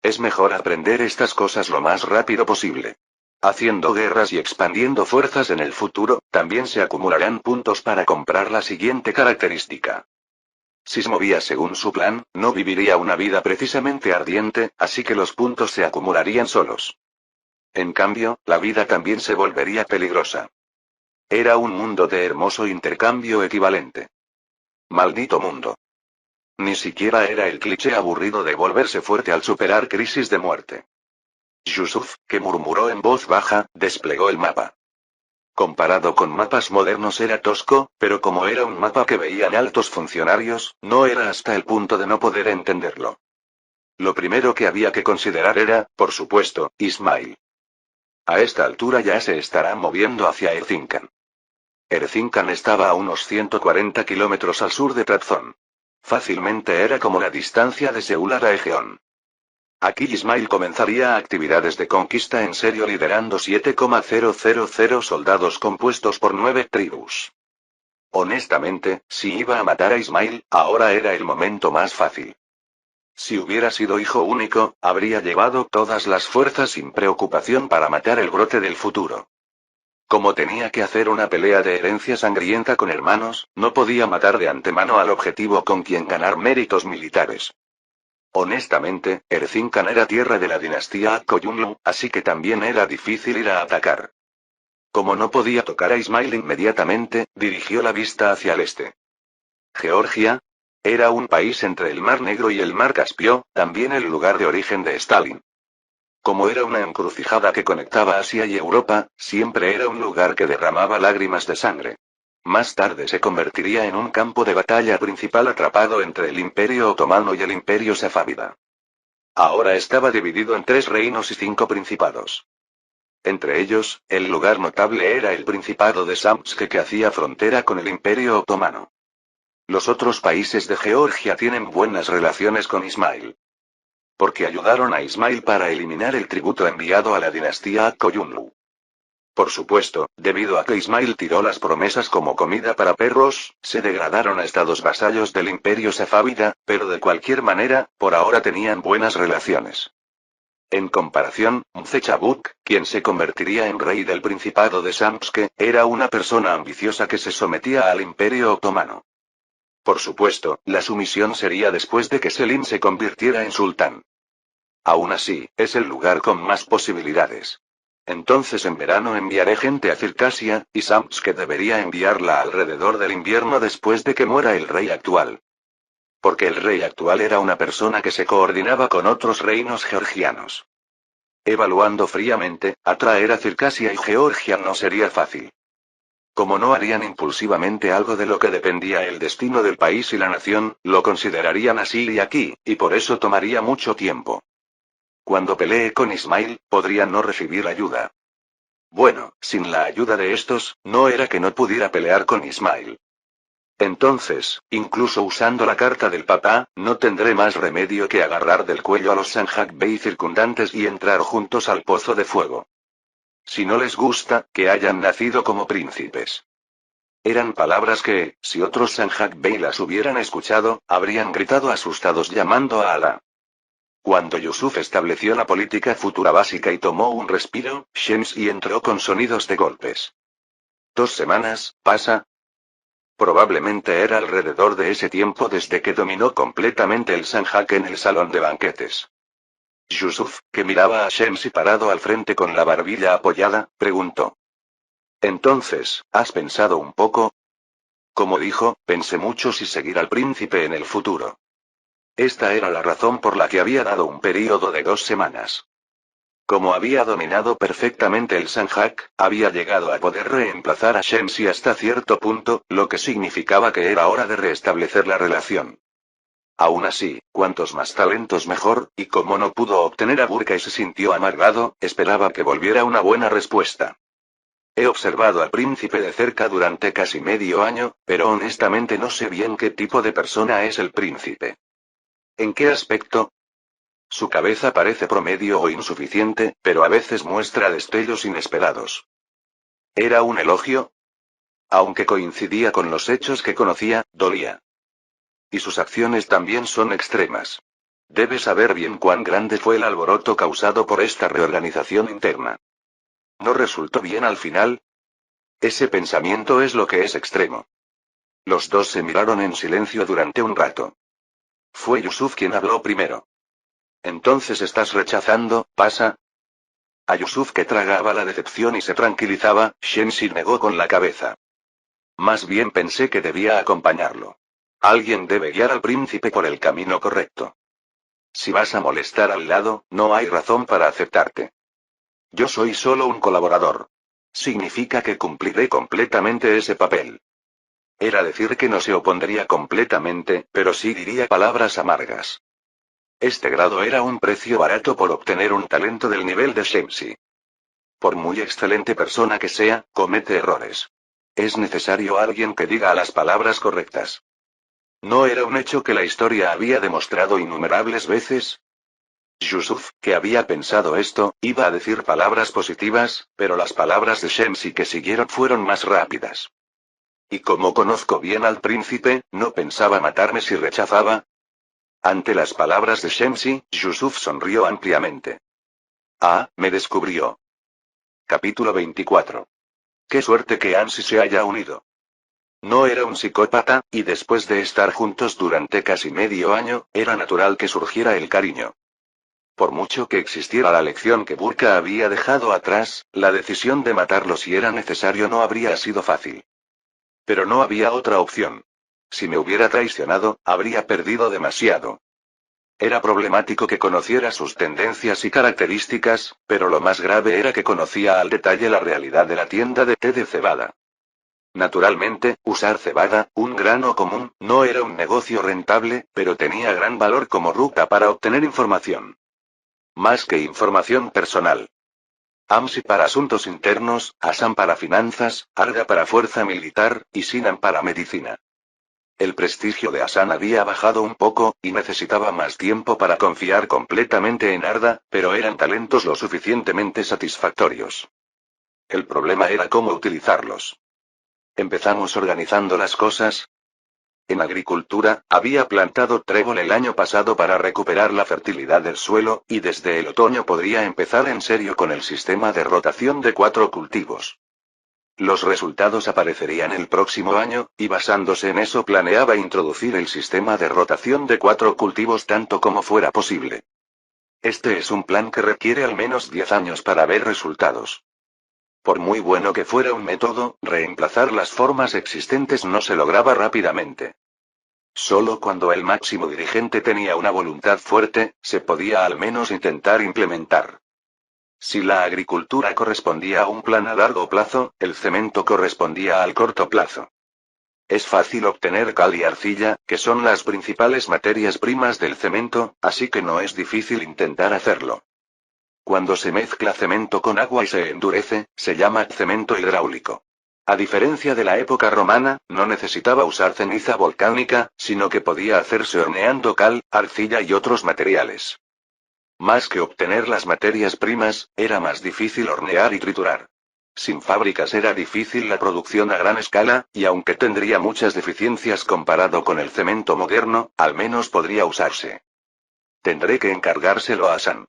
Es mejor aprender estas cosas lo más rápido posible. Haciendo guerras y expandiendo fuerzas en el futuro, también se acumularán puntos para comprar la siguiente característica. Si se movía según su plan, no viviría una vida precisamente ardiente, así que los puntos se acumularían solos. En cambio, la vida también se volvería peligrosa. Era un mundo de hermoso intercambio equivalente. Maldito mundo. Ni siquiera era el cliché aburrido de volverse fuerte al superar crisis de muerte. Yusuf, que murmuró en voz baja, desplegó el mapa. Comparado con mapas modernos era tosco, pero como era un mapa que veían altos funcionarios, no era hasta el punto de no poder entenderlo. Lo primero que había que considerar era, por supuesto, Ismail. A esta altura ya se estará moviendo hacia Erzincan. Erzincan estaba a unos 140 kilómetros al sur de Trabzon. Fácilmente era como la distancia de Seúl a Daejeon. Aquí Ismail comenzaría actividades de conquista en serio liderando 7,000 soldados compuestos por 9 tribus. Honestamente, si iba a matar a Ismail, ahora era el momento más fácil. Si hubiera sido hijo único, habría llevado todas las fuerzas sin preocupación para matar el brote del futuro. Como tenía que hacer una pelea de herencia sangrienta con hermanos, no podía matar de antemano al objetivo con quien ganar méritos militares. Honestamente, Erzincan era tierra de la dinastía Akkoyunlu, así que también era difícil ir a atacar. Como no podía tocar a Ismail inmediatamente, dirigió la vista hacia el este. Georgia. Era un país entre el Mar Negro y el Mar Caspio, también el lugar de origen de Stalin. Como era una encrucijada que conectaba Asia y Europa, siempre era un lugar que derramaba lágrimas de sangre. Más tarde se convertiría en un campo de batalla principal atrapado entre el Imperio Otomano y el Imperio Safávida. Ahora estaba dividido en 3 reinos y 5 principados. Entre ellos, el lugar notable era el Principado de Samtske que hacía frontera con el Imperio Otomano. Los otros países de Georgia tienen buenas relaciones con Ismail. Porque ayudaron a Ismail para eliminar el tributo enviado a la dinastía Akkoyunlu. Por supuesto, debido a que Ismail tiró las promesas como comida para perros, se degradaron a estados vasallos del imperio safávida, pero de cualquier manera, por ahora tenían buenas relaciones. En comparación, Mzechabuk, quien se convertiría en rey del Principado de Samtske, era una persona ambiciosa que se sometía al imperio otomano. Por supuesto, la sumisión sería después de que Selim se convirtiera en sultán. Aún así, es el lugar con más posibilidades. Entonces en verano enviaré gente a Circasia, y Samtske debería enviarla alrededor del invierno después de que muera el rey actual. Porque el rey actual era una persona que se coordinaba con otros reinos georgianos. Evaluando fríamente, atraer a Circasia y Georgia no sería fácil. Como no harían impulsivamente algo de lo que dependía el destino del país y la nación, lo considerarían así y aquí, y por eso tomaría mucho tiempo. Cuando pelee con Ismail, podría no recibir ayuda. Bueno, sin la ayuda de estos, no era que no pudiera pelear con Ismail. Entonces, incluso usando la carta del papá, no tendré más remedio que agarrar del cuello a los Sanjak Bey circundantes y entrar juntos al pozo de fuego. Si no les gusta, que hayan nacido como príncipes. Eran palabras que, si otros Sanjak Bey las hubieran escuchado, habrían gritado asustados llamando a Alá. Cuando Yusuf estableció la política futura básica y tomó un respiro, Shamsi entró con sonidos de golpes. 2 semanas, ¿pasa? Probablemente era alrededor de ese tiempo desde que dominó completamente el Sanjak en el salón de banquetes. Yusuf, que miraba a Shamsi parado al frente con la barbilla apoyada, preguntó. Entonces, ¿has pensado un poco? Como dijo, pensé mucho si seguir al príncipe en el futuro. Esta era la razón por la que había dado un período de 2 semanas. Como había dominado perfectamente el Sanjak, había llegado a poder reemplazar a Shamsi hasta cierto punto, lo que significaba que era hora de restablecer la relación. Aún así, cuantos más talentos mejor, y como no pudo obtener a Burka y se sintió amargado, esperaba que volviera una buena respuesta. He observado al príncipe de cerca durante casi medio año, pero honestamente no sé bien qué tipo de persona es el príncipe. ¿En qué aspecto? Su cabeza parece promedio o insuficiente, pero a veces muestra destellos inesperados. ¿Era un elogio? Aunque coincidía con los hechos que conocía, dolía. Y sus acciones también son extremas. Debe saber bien cuán grande fue el alboroto causado por esta reorganización interna. ¿No resultó bien al final? Ese pensamiento es lo que es extremo. Los dos se miraron en silencio durante un rato. Fue Yusuf quien habló primero. Entonces estás rechazando, ¿pasa? A Yusuf que tragaba la decepción y se tranquilizaba, Shamsi negó con la cabeza. Más bien pensé que debía acompañarlo. Alguien debe guiar al príncipe por el camino correcto. Si vas a molestar al lado, no hay razón para aceptarte. Yo soy solo un colaborador. Significa que cumpliré completamente ese papel. Era decir que no se opondría completamente, pero sí diría palabras amargas. Este grado era un precio barato por obtener un talento del nivel de Shamsi. Por muy excelente persona que sea, comete errores. Es necesario alguien que diga las palabras correctas. ¿No era un hecho que la historia había demostrado innumerables veces? Yusuf, que había pensado esto, iba a decir palabras positivas, pero las palabras de Shamsi que siguieron fueron más rápidas. Y como conozco bien al príncipe, ¿no pensaba matarme si rechazaba? Ante las palabras de Shamsi, Yusuf sonrió ampliamente. Ah, me descubrió. Capítulo 24. Qué suerte que Ansi se haya unido. No era un psicópata, y después de estar juntos durante casi medio año, era natural que surgiera el cariño. Por mucho que existiera la lección que Burka había dejado atrás, la decisión de matarlo si era necesario no habría sido fácil. Pero no había otra opción. Si me hubiera traicionado, habría perdido demasiado. Era problemático que conociera sus tendencias y características, pero lo más grave era que conocía al detalle la realidad de la tienda de té de cebada. Naturalmente, usar cebada, un grano común, no era un negocio rentable, pero tenía gran valor como ruta para obtener información. Más que información personal. AMSI para asuntos internos, ASAM para finanzas, ARDA para fuerza militar, y SINAM para medicina. El prestigio de Hassan había bajado un poco, y necesitaba más tiempo para confiar completamente en Arda, pero eran talentos lo suficientemente satisfactorios. El problema era cómo utilizarlos. Empezamos organizando las cosas. En agricultura, había plantado trébol el año pasado para recuperar la fertilidad del suelo, y desde el otoño podría empezar en serio con el sistema de rotación de 4 cultivos. Los resultados aparecerían el próximo año, y basándose en eso planeaba introducir el sistema de rotación de 4 cultivos tanto como fuera posible. Este es un plan que requiere al menos 10 años para ver resultados. Por muy bueno que fuera un método, reemplazar las formas existentes no se lograba rápidamente. Solo cuando el máximo dirigente tenía una voluntad fuerte, se podía al menos intentar implementar. Si la agricultura correspondía a un plan a largo plazo, el cemento correspondía al corto plazo. Es fácil obtener cal y arcilla, que son las principales materias primas del cemento, así que no es difícil intentar hacerlo. Cuando se mezcla cemento con agua y se endurece, se llama cemento hidráulico. A diferencia de la época romana, no necesitaba usar ceniza volcánica, sino que podía hacerse horneando cal, arcilla y otros materiales. Más que obtener las materias primas, era más difícil hornear y triturar. Sin fábricas era difícil la producción a gran escala, y aunque tendría muchas deficiencias comparado con el cemento moderno, al menos podría usarse. Tendré que encargárselo a Hassan.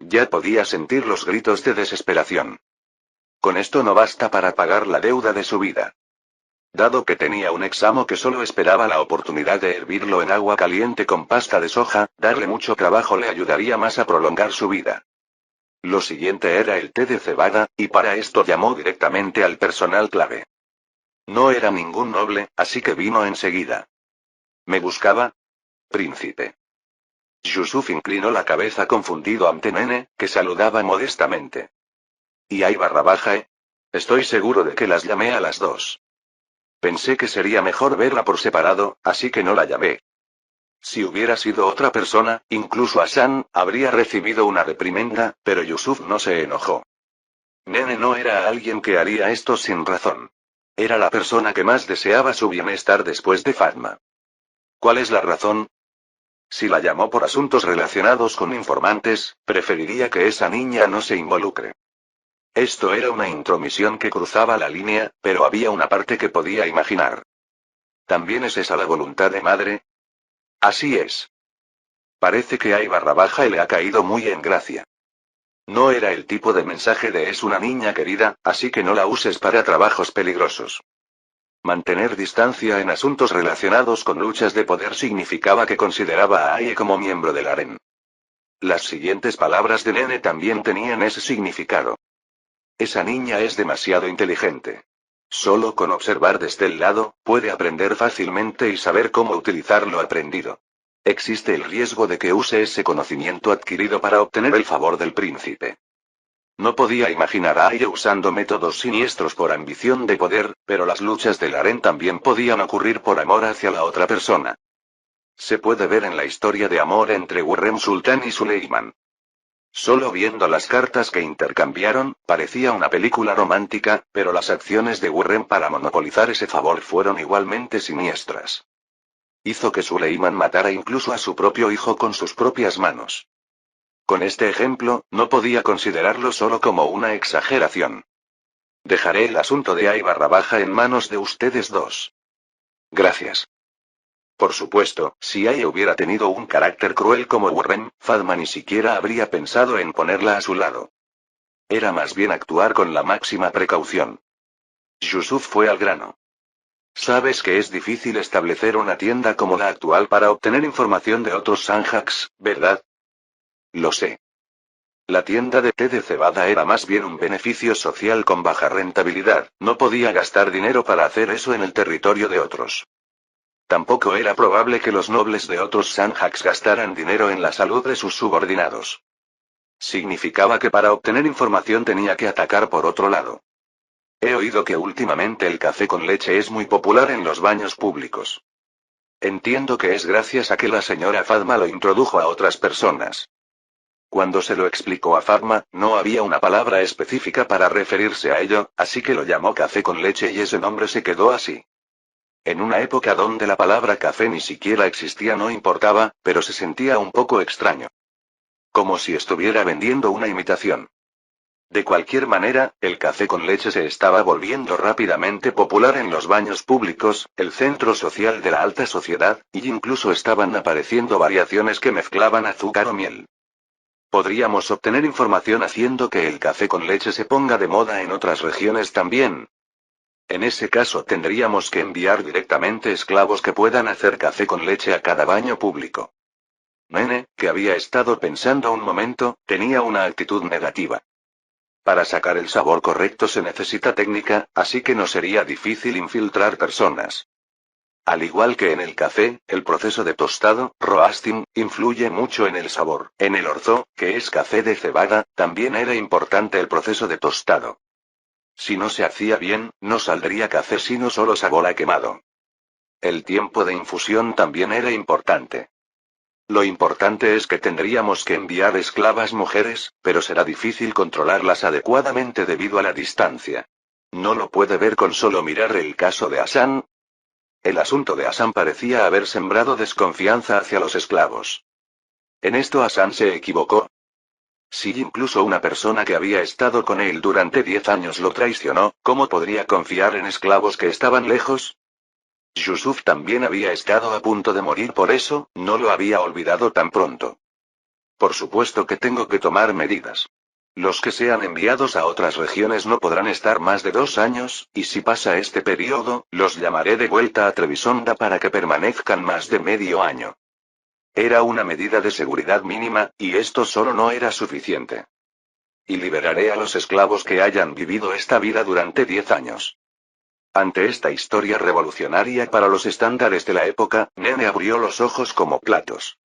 Ya podía sentir los gritos de desesperación. Con esto no basta para pagar la deuda de su vida. Dado que tenía un examo que solo esperaba la oportunidad de hervirlo en agua caliente con pasta de soja, darle mucho trabajo le ayudaría más a prolongar su vida. Lo siguiente era el té de cebada, y para esto llamó directamente al personal clave. No era ningún noble, así que vino enseguida. ¿Me buscaba? Príncipe. Yusuf inclinó la cabeza confundido ante Nene, que saludaba modestamente. ¿Y hay barra baja? Estoy seguro de que las llamé a las 2. Pensé que sería mejor verla por separado, así que no la llamé. Si hubiera sido otra persona, incluso Hassan, habría recibido una reprimenda, pero Yusuf no se enojó. Nene no era alguien que haría esto sin razón. Era la persona que más deseaba su bienestar después de Fatma. ¿Cuál es la razón? Si la llamó por asuntos relacionados con informantes, preferiría que esa niña no se involucre. Esto era una intromisión que cruzaba la línea, pero había una parte que podía imaginar. ¿También es esa la voluntad de madre? Así es. Parece que hay barra baja y le ha caído muy en gracia. No era el tipo de mensaje de es una niña querida, así que no la uses para trabajos peligrosos. Mantener distancia en asuntos relacionados con luchas de poder significaba que consideraba a Aye como miembro del harén. Las siguientes palabras de Nene también tenían ese significado. Esa niña es demasiado inteligente. Solo con observar desde el lado, puede aprender fácilmente y saber cómo utilizar lo aprendido. Existe el riesgo de que use ese conocimiento adquirido para obtener el favor del príncipe. No podía imaginar a Aye usando métodos siniestros por ambición de poder, pero las luchas del harén también podían ocurrir por amor hacia la otra persona. Se puede ver en la historia de amor entre Hurrem Sultán y Suleiman. Solo viendo las cartas que intercambiaron, parecía una película romántica, pero las acciones de Hurrem para monopolizar ese favor fueron igualmente siniestras. Hizo que Suleiman matara incluso a su propio hijo con sus propias manos. Con este ejemplo, no podía considerarlo solo como una exageración. Dejaré el asunto de Ay barra baja en manos de ustedes dos. Gracias. Por supuesto, si Ay hubiera tenido un carácter cruel como Hurrem, Fatma ni siquiera habría pensado en ponerla a su lado. Era más bien actuar con la máxima precaución. Yusuf fue al grano. Sabes que es difícil establecer una tienda como la actual para obtener información de otros Sanjaks, ¿verdad? Lo sé. La tienda de té de cebada era más bien un beneficio social con baja rentabilidad, no podía gastar dinero para hacer eso en el territorio de otros. Tampoco era probable que los nobles de otros Sanjaks gastaran dinero en la salud de sus subordinados. Significaba que para obtener información tenía que atacar por otro lado. He oído que últimamente el café con leche es muy popular en los baños públicos. Entiendo que es gracias a que la señora Fatma lo introdujo a otras personas. Cuando se lo explicó a Fatma, no había una palabra específica para referirse a ello, así que lo llamó café con leche y ese nombre se quedó así. En una época donde la palabra café ni siquiera existía no importaba, pero se sentía un poco extraño. Como si estuviera vendiendo una imitación. De cualquier manera, el café con leche se estaba volviendo rápidamente popular en los baños públicos, el centro social de la alta sociedad, y incluso estaban apareciendo variaciones que mezclaban azúcar o miel. Podríamos obtener información haciendo que el café con leche se ponga de moda en otras regiones también. En ese caso tendríamos que enviar directamente esclavos que puedan hacer café con leche a cada baño público. Nene, que había estado pensando un momento, tenía una actitud negativa. Para sacar el sabor correcto se necesita técnica, así que no sería difícil infiltrar personas. Al igual que en el café, el proceso de tostado, roasting, influye mucho en el sabor. En el orzo, que es café de cebada, también era importante el proceso de tostado. Si no se hacía bien, no saldría café sino solo sabor a quemado. El tiempo de infusión también era importante. Lo importante es que tendríamos que enviar esclavas mujeres, pero será difícil controlarlas adecuadamente debido a la distancia. ¿No lo puede ver con solo mirar el caso de Hassan? El asunto de Hassan parecía haber sembrado desconfianza hacia los esclavos. En esto Hassan se equivocó. Si incluso una persona que había estado con él durante 10 años lo traicionó, ¿cómo podría confiar en esclavos que estaban lejos? Yusuf también había estado a punto de morir por eso, no lo había olvidado tan pronto. Por supuesto que tengo que tomar medidas. Los que sean enviados a otras regiones no podrán estar más de 2 años, y si pasa este periodo, los llamaré de vuelta a Trebisonda para que permanezcan más de medio año. Era una medida de seguridad mínima, y esto solo no era suficiente. Y liberaré a los esclavos que hayan vivido esta vida durante 10 años. Ante esta historia revolucionaria para los estándares de la época, Nene abrió los ojos como platos.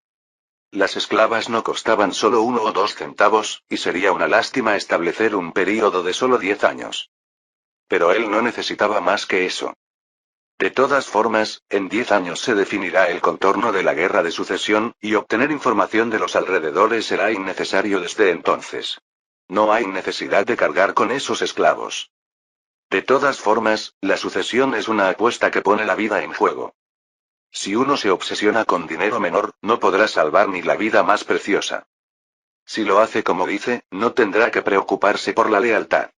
Las esclavas no costaban solo 1 o 2 centavos, y sería una lástima establecer un período de solo 10 años. Pero él no necesitaba más que eso. De todas formas, en 10 años se definirá el contorno de la guerra de sucesión, y obtener información de los alrededores será innecesario desde entonces. No hay necesidad de cargar con esos esclavos. De todas formas, la sucesión es una apuesta que pone la vida en juego. Si uno se obsesiona con dinero menor, no podrá salvar ni la vida más preciosa. Si lo hace como dice, no tendrá que preocuparse por la lealtad.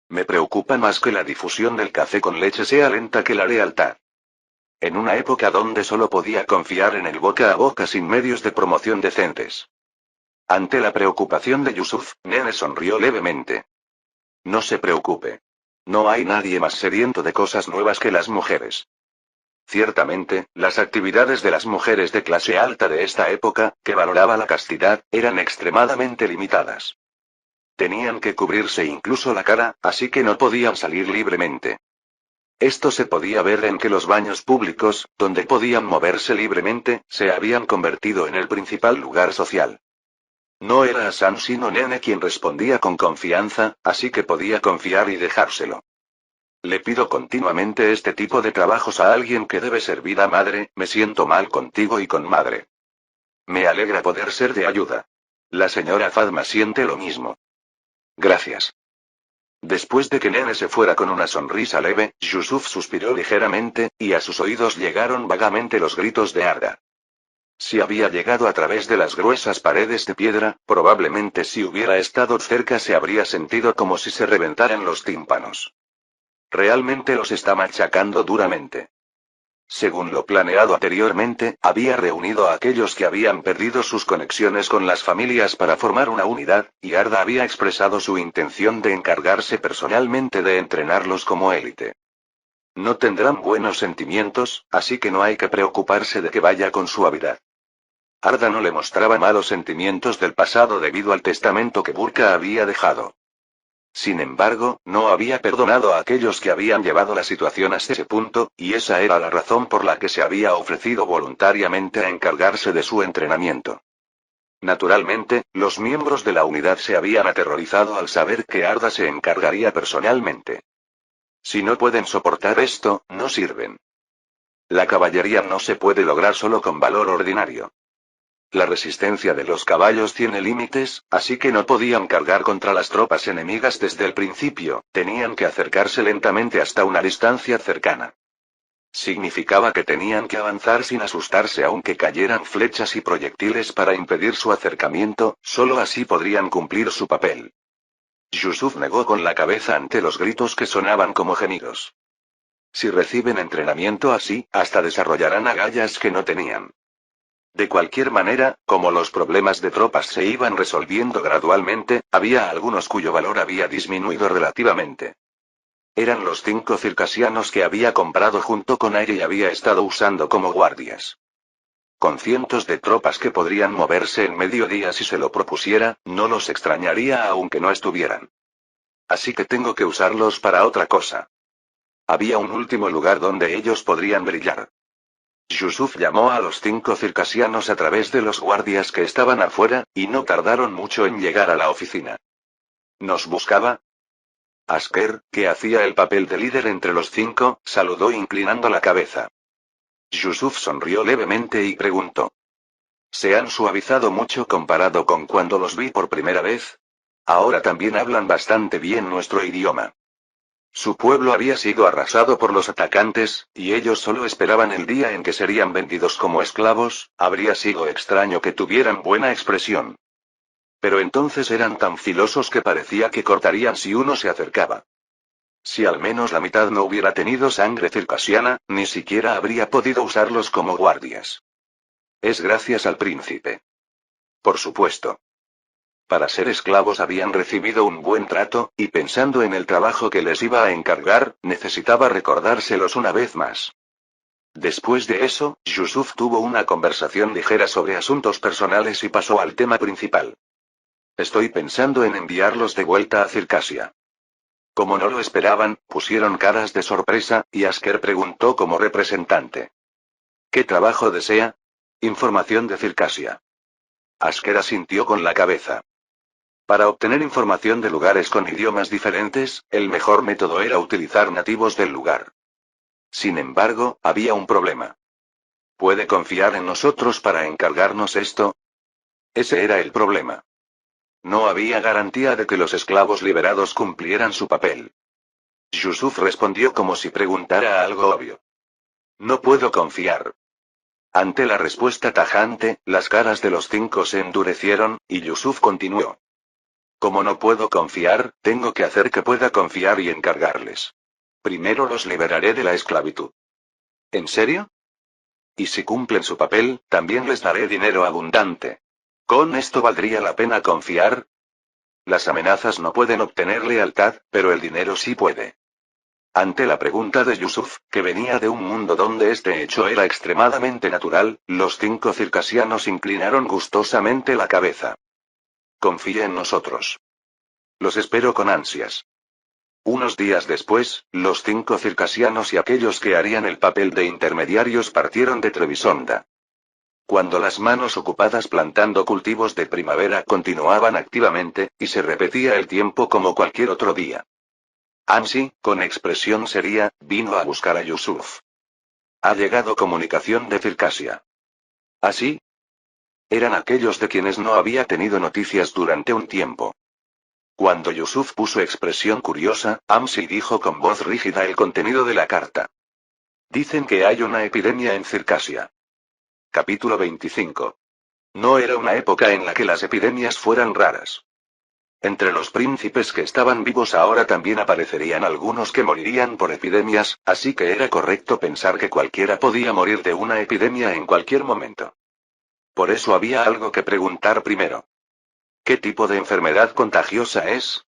Me preocupa más que la difusión del café con leche sea lenta que la lealtad. En una época donde solo podía confiar en el boca a boca sin medios de promoción decentes. Ante la preocupación de Yusuf, Nene sonrió levemente. No se preocupe. No hay nadie más sediento de cosas nuevas que las mujeres. Ciertamente, las actividades de las mujeres de clase alta de esta época, que valoraba la castidad, eran extremadamente limitadas. Tenían que cubrirse incluso la cara, así que no podían salir libremente. Esto se podía ver en que los baños públicos, donde podían moverse libremente, se habían convertido en el principal lugar social. No era Asan sino Nene quien respondía con confianza, así que podía confiar y dejárselo. Le pido continuamente este tipo de trabajos a alguien que debe servir a madre, me siento mal contigo y con madre. Me alegra poder ser de ayuda. La señora Fadma siente lo mismo. Gracias. Después de que Nene se fuera con una sonrisa leve, Yusuf suspiró ligeramente, y a sus oídos llegaron vagamente los gritos de Arda. Si había llegado a través de las gruesas paredes de piedra, probablemente si hubiera estado cerca se habría sentido como si se reventaran los tímpanos. Realmente los está machacando duramente. Según lo planeado anteriormente, había reunido a aquellos que habían perdido sus conexiones con las familias para formar una unidad, y Arda había expresado su intención de encargarse personalmente de entrenarlos como élite. No tendrán buenos sentimientos, así que no hay que preocuparse de que vaya con suavidad. Arda no le mostraba malos sentimientos del pasado debido al testamento que Burka había dejado. Sin embargo, no había perdonado a aquellos que habían llevado la situación hasta ese punto, y esa era la razón por la que se había ofrecido voluntariamente a encargarse de su entrenamiento. Naturalmente, los miembros de la unidad se habían aterrorizado al saber que Arda se encargaría personalmente. Si no pueden soportar esto, no sirven. La caballería no se puede lograr solo con valor ordinario. La resistencia de los caballos tiene límites, así que no podían cargar contra las tropas enemigas desde el principio, tenían que acercarse lentamente hasta una distancia cercana. Significaba que tenían que avanzar sin asustarse aunque cayeran flechas y proyectiles para impedir su acercamiento, solo así podrían cumplir su papel. Yusuf negó con la cabeza ante los gritos que sonaban como gemidos. Si reciben entrenamiento así, hasta desarrollarán agallas que no tenían. De cualquier manera, como los problemas de tropas se iban resolviendo gradualmente, había algunos cuyo valor había disminuido relativamente. Eran los 5 circasianos que había comprado junto con Aire y había estado usando como guardias. Con cientos de tropas que podrían moverse en mediodía si se lo propusiera, no los extrañaría aunque no estuvieran. Así que tengo que usarlos para otra cosa. Había un último lugar donde ellos podrían brillar. Yusuf llamó a los 5 circasianos a través de los guardias que estaban afuera, y no tardaron mucho en llegar a la oficina. ¿Nos buscaba? Asker, que hacía el papel de líder entre los 5, saludó inclinando la cabeza. Yusuf sonrió levemente y preguntó. ¿Se han suavizado mucho comparado con cuando los vi por primera vez? Ahora también hablan bastante bien nuestro idioma. Su pueblo había sido arrasado por los atacantes, y ellos solo esperaban el día en que serían vendidos como esclavos, habría sido extraño que tuvieran buena expresión. Pero entonces eran tan filosos que parecía que cortarían si uno se acercaba. Si al menos la mitad no hubiera tenido sangre circasiana, ni siquiera habría podido usarlos como guardias. Es gracias al príncipe. Por supuesto. Para ser esclavos habían recibido un buen trato, y pensando en el trabajo que les iba a encargar, necesitaba recordárselos una vez más. Después de eso, Yusuf tuvo una conversación ligera sobre asuntos personales y pasó al tema principal. Estoy pensando en enviarlos de vuelta a Circasia. Como no lo esperaban, pusieron caras de sorpresa, y Asker preguntó como representante. ¿Qué trabajo desea? Información de Circasia. Asker asintió con la cabeza. Para obtener información de lugares con idiomas diferentes, el mejor método era utilizar nativos del lugar. Sin embargo, había un problema. ¿Puede confiar en nosotros para encargarnos esto? Ese era el problema. No había garantía de que los esclavos liberados cumplieran su papel. Yusuf respondió como si preguntara algo obvio. No puedo confiar. Ante la respuesta tajante, las caras de los 5 se endurecieron, y Yusuf continuó. Como no puedo confiar, tengo que hacer que pueda confiar y encargarles. Primero los liberaré de la esclavitud. ¿En serio? Y si cumplen su papel, también les daré dinero abundante. ¿Con esto valdría la pena confiar? Las amenazas no pueden obtener lealtad, pero el dinero sí puede. Ante la pregunta de Yusuf, que venía de un mundo donde este hecho era extremadamente natural, los 5 circasianos inclinaron gustosamente la cabeza. Confíe en nosotros. Los espero con ansias. Unos días después, los 5 circasianos y aquellos que harían el papel de intermediarios partieron de Trebisonda. Cuando las manos ocupadas plantando cultivos de primavera continuaban activamente, y se repetía el tiempo como cualquier otro día. Amsi, con expresión seria, vino a buscar a Yusuf. Ha llegado comunicación de Circasia. ¿Así? Eran aquellos de quienes no había tenido noticias durante un tiempo. Cuando Yusuf puso expresión curiosa, Amsi dijo con voz rígida el contenido de la carta. Dicen que hay una epidemia en Circasia. Capítulo 25. No era una época en la que las epidemias fueran raras. Entre los príncipes que estaban vivos ahora también aparecerían algunos que morirían por epidemias, así que era correcto pensar que cualquiera podía morir de una epidemia en cualquier momento. Por eso había algo que preguntar primero. ¿Qué tipo de enfermedad contagiosa es?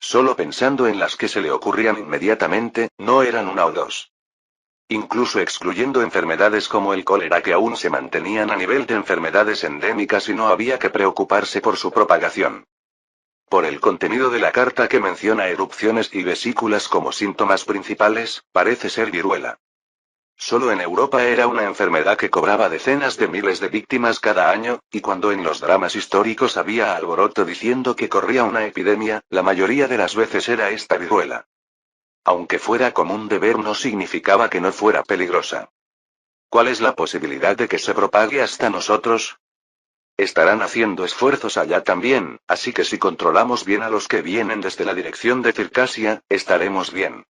Solo pensando en las que se le ocurrían inmediatamente, no eran una o dos. Incluso excluyendo enfermedades como el cólera que aún se mantenían a nivel de enfermedades endémicas y no había que preocuparse por su propagación. Por el contenido de la carta que menciona erupciones y vesículas como síntomas principales, parece ser viruela. Solo en Europa era una enfermedad que cobraba decenas de miles de víctimas cada año, y cuando en los dramas históricos había alboroto diciendo que corría una epidemia, la mayoría de las veces era esta viruela. Aunque fuera común de ver no significaba que no fuera peligrosa. ¿Cuál es la posibilidad de que se propague hasta nosotros? Estarán haciendo esfuerzos allá también, así que si controlamos bien a los que vienen desde la dirección de Circasia, estaremos bien.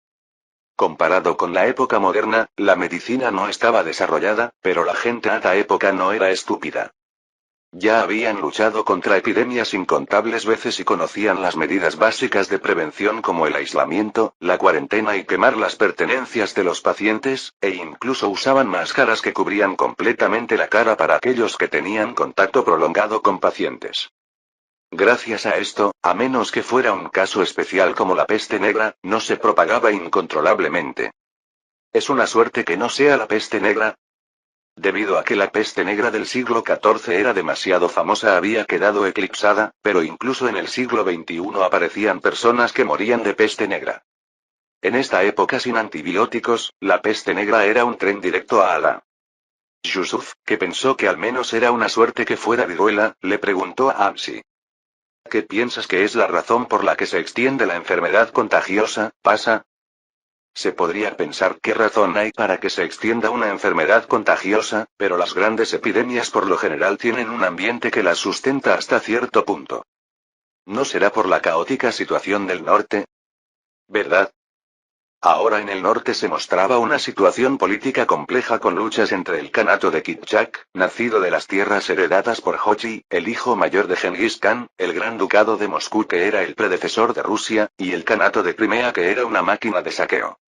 Comparado con la época moderna, la medicina no estaba desarrollada, pero la gente de esa época no era estúpida. Ya habían luchado contra epidemias incontables veces y conocían las medidas básicas de prevención como el aislamiento, la cuarentena y quemar las pertenencias de los pacientes, e incluso usaban máscaras que cubrían completamente la cara para aquellos que tenían contacto prolongado con pacientes. Gracias a esto, a menos que fuera un caso especial como la peste negra, no se propagaba incontrolablemente. ¿Es una suerte que no sea la peste negra? Debido a que la peste negra del siglo XIV era demasiado famosa había quedado eclipsada, pero incluso en el siglo XXI aparecían personas que morían de peste negra. En esta época sin antibióticos, la peste negra era un tren directo a Alá. Yusuf, que pensó que al menos era una suerte que fuera viruela, le preguntó a Amsi. ¿Qué piensas que es la razón por la que se extiende la enfermedad contagiosa, pasa? Se podría pensar qué razón hay para que se extienda una enfermedad contagiosa, pero las grandes epidemias por lo general tienen un ambiente que las sustenta hasta cierto punto. ¿No será por la caótica situación del norte? ¿Verdad? Ahora en el norte se mostraba una situación política compleja con luchas entre el Kanato de Kipchak, nacido de las tierras heredadas por Hochi, el hijo mayor de Genghis Khan, el Gran Ducado de Moscú que era el predecesor de Rusia, y el Kanato de Crimea que era una máquina de saqueo.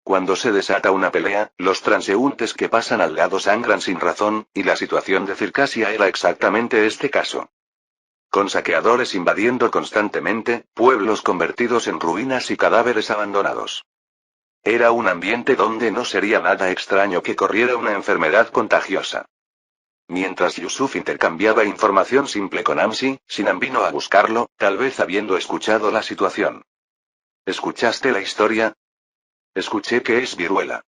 Cuando se desata una pelea, los transeúntes que pasan al lado sangran sin razón, y la situación de Circasia era exactamente este caso. Con saqueadores invadiendo constantemente, pueblos convertidos en ruinas y cadáveres abandonados. Era un ambiente donde no sería nada extraño que corriera una enfermedad contagiosa. Mientras Yusuf intercambiaba información simple con Amsi, Sinan vino a buscarlo, tal vez habiendo escuchado la situación. ¿Escuchaste la historia? Escuché que es viruela.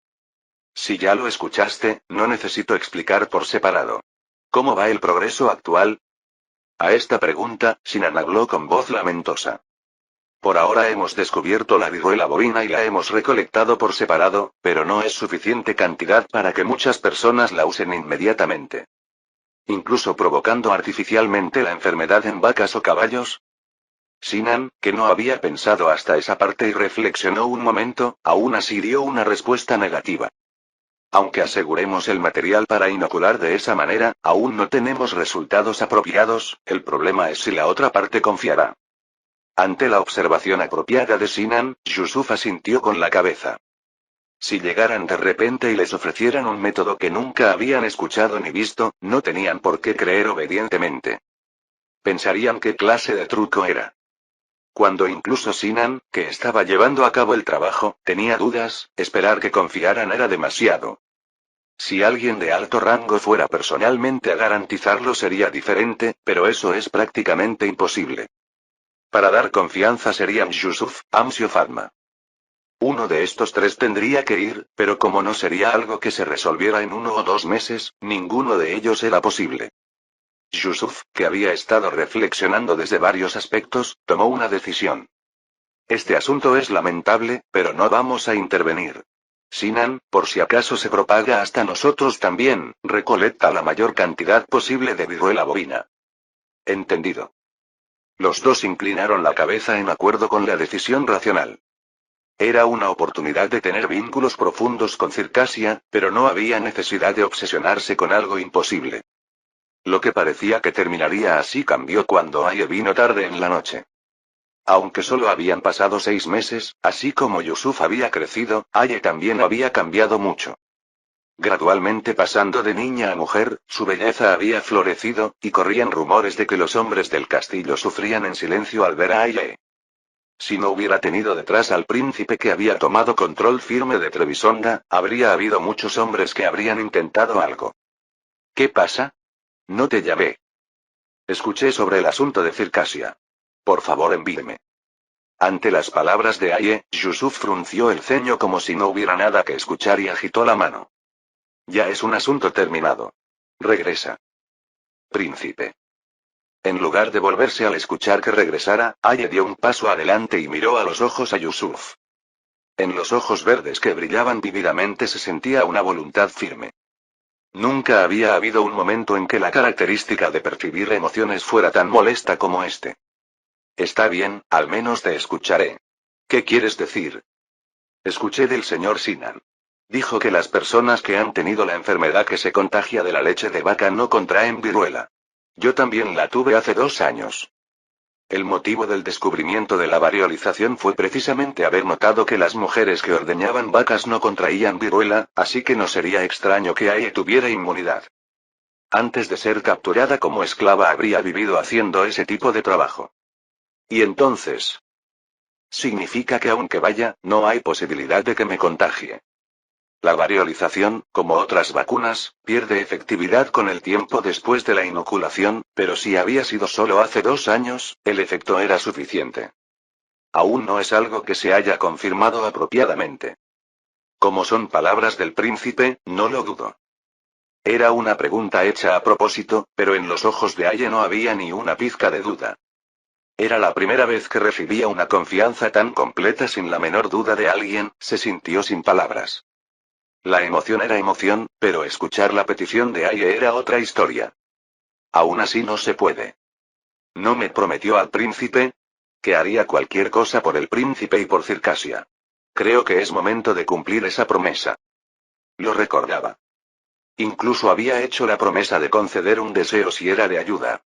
Si ya lo escuchaste, no necesito explicar por separado. ¿Cómo va el progreso actual? A esta pregunta, Sinan habló con voz lamentosa. Por ahora hemos descubierto la viruela bovina y la hemos recolectado por separado, pero no es suficiente cantidad para que muchas personas la usen inmediatamente. Incluso provocando artificialmente la enfermedad en vacas o caballos. Sinan, que no había pensado hasta esa parte y reflexionó un momento, aún así dio una respuesta negativa. Aunque aseguremos el material para inocular de esa manera, aún no tenemos resultados apropiados, el problema es si la otra parte confiará. Ante la observación apropiada de Sinan, Yusuf asintió con la cabeza. Si llegaran de repente y les ofrecieran un método que nunca habían escuchado ni visto, no tenían por qué creer obedientemente. Pensarían qué clase de truco era. Cuando incluso Sinan, que estaba llevando a cabo el trabajo, tenía dudas, esperar que confiaran era demasiado. Si alguien de alto rango fuera personalmente a garantizarlo sería diferente, pero eso es prácticamente imposible. Para dar confianza serían Yusuf, Amsi o Fatma. Uno de estos tres tendría que ir, pero como no sería algo que se resolviera en 1 o 2 meses, ninguno de ellos era posible. Yusuf, que había estado reflexionando desde varios aspectos, tomó una decisión. Este asunto es lamentable, pero no vamos a intervenir. Sinan, por si acaso se propaga hasta nosotros también, recolecta la mayor cantidad posible de viruela bovina. Entendido. Los dos inclinaron la cabeza en acuerdo con la decisión racional. Era una oportunidad de tener vínculos profundos con Circasia, pero no había necesidad de obsesionarse con algo imposible. Lo que parecía que terminaría así cambió cuando Aye vino tarde en la noche. Aunque solo habían pasado 6 meses, así como Yusuf había crecido, Aye también había cambiado mucho. Gradualmente pasando de niña a mujer, su belleza había florecido, y corrían rumores de que los hombres del castillo sufrían en silencio al ver a Aye. Si no hubiera tenido detrás al príncipe que había tomado control firme de Trebisonda, habría habido muchos hombres que habrían intentado algo. ¿Qué pasa? No te llamé. Escuché sobre el asunto de Circasia. Por favor, envíeme. Ante las palabras de Aye, Yusuf frunció el ceño como si no hubiera nada que escuchar y agitó la mano. Ya es un asunto terminado. Regresa. Príncipe. En lugar de volverse al escuchar que regresara, Aye dio un paso adelante y miró a los ojos a Yusuf. En los ojos verdes que brillaban vívidamente se sentía una voluntad firme. Nunca había habido un momento en que la característica de percibir emociones fuera tan molesta como este. Está bien, al menos te escucharé. ¿Qué quieres decir? Escuché del señor Sinan. Dijo que las personas que han tenido la enfermedad que se contagia de la leche de vaca no contraen viruela. Yo también la tuve hace 2 años. El motivo del descubrimiento de la variolización fue precisamente haber notado que las mujeres que ordeñaban vacas no contraían viruela, así que no sería extraño que Aye tuviera inmunidad. Antes de ser capturada como esclava habría vivido haciendo ese tipo de trabajo. ¿Y entonces? Significa que aunque vaya, no hay posibilidad de que me contagie. La variolización, como otras vacunas, pierde efectividad con el tiempo después de la inoculación, pero si había sido solo hace 2 años, el efecto era suficiente. Aún no es algo que se haya confirmado apropiadamente. Como son palabras del príncipe, no lo dudo. Era una pregunta hecha a propósito, pero en los ojos de Aye no había ni una pizca de duda. Era la primera vez que recibía una confianza tan completa sin la menor duda de alguien, se sintió sin palabras. La emoción era emoción, pero escuchar la petición de Aye era otra historia. Aún así no se puede. ¿No me prometió al príncipe? Que haría cualquier cosa por el príncipe y por Circasia. Creo que es momento de cumplir esa promesa. Lo recordaba. Incluso había hecho la promesa de conceder un deseo si era de ayuda.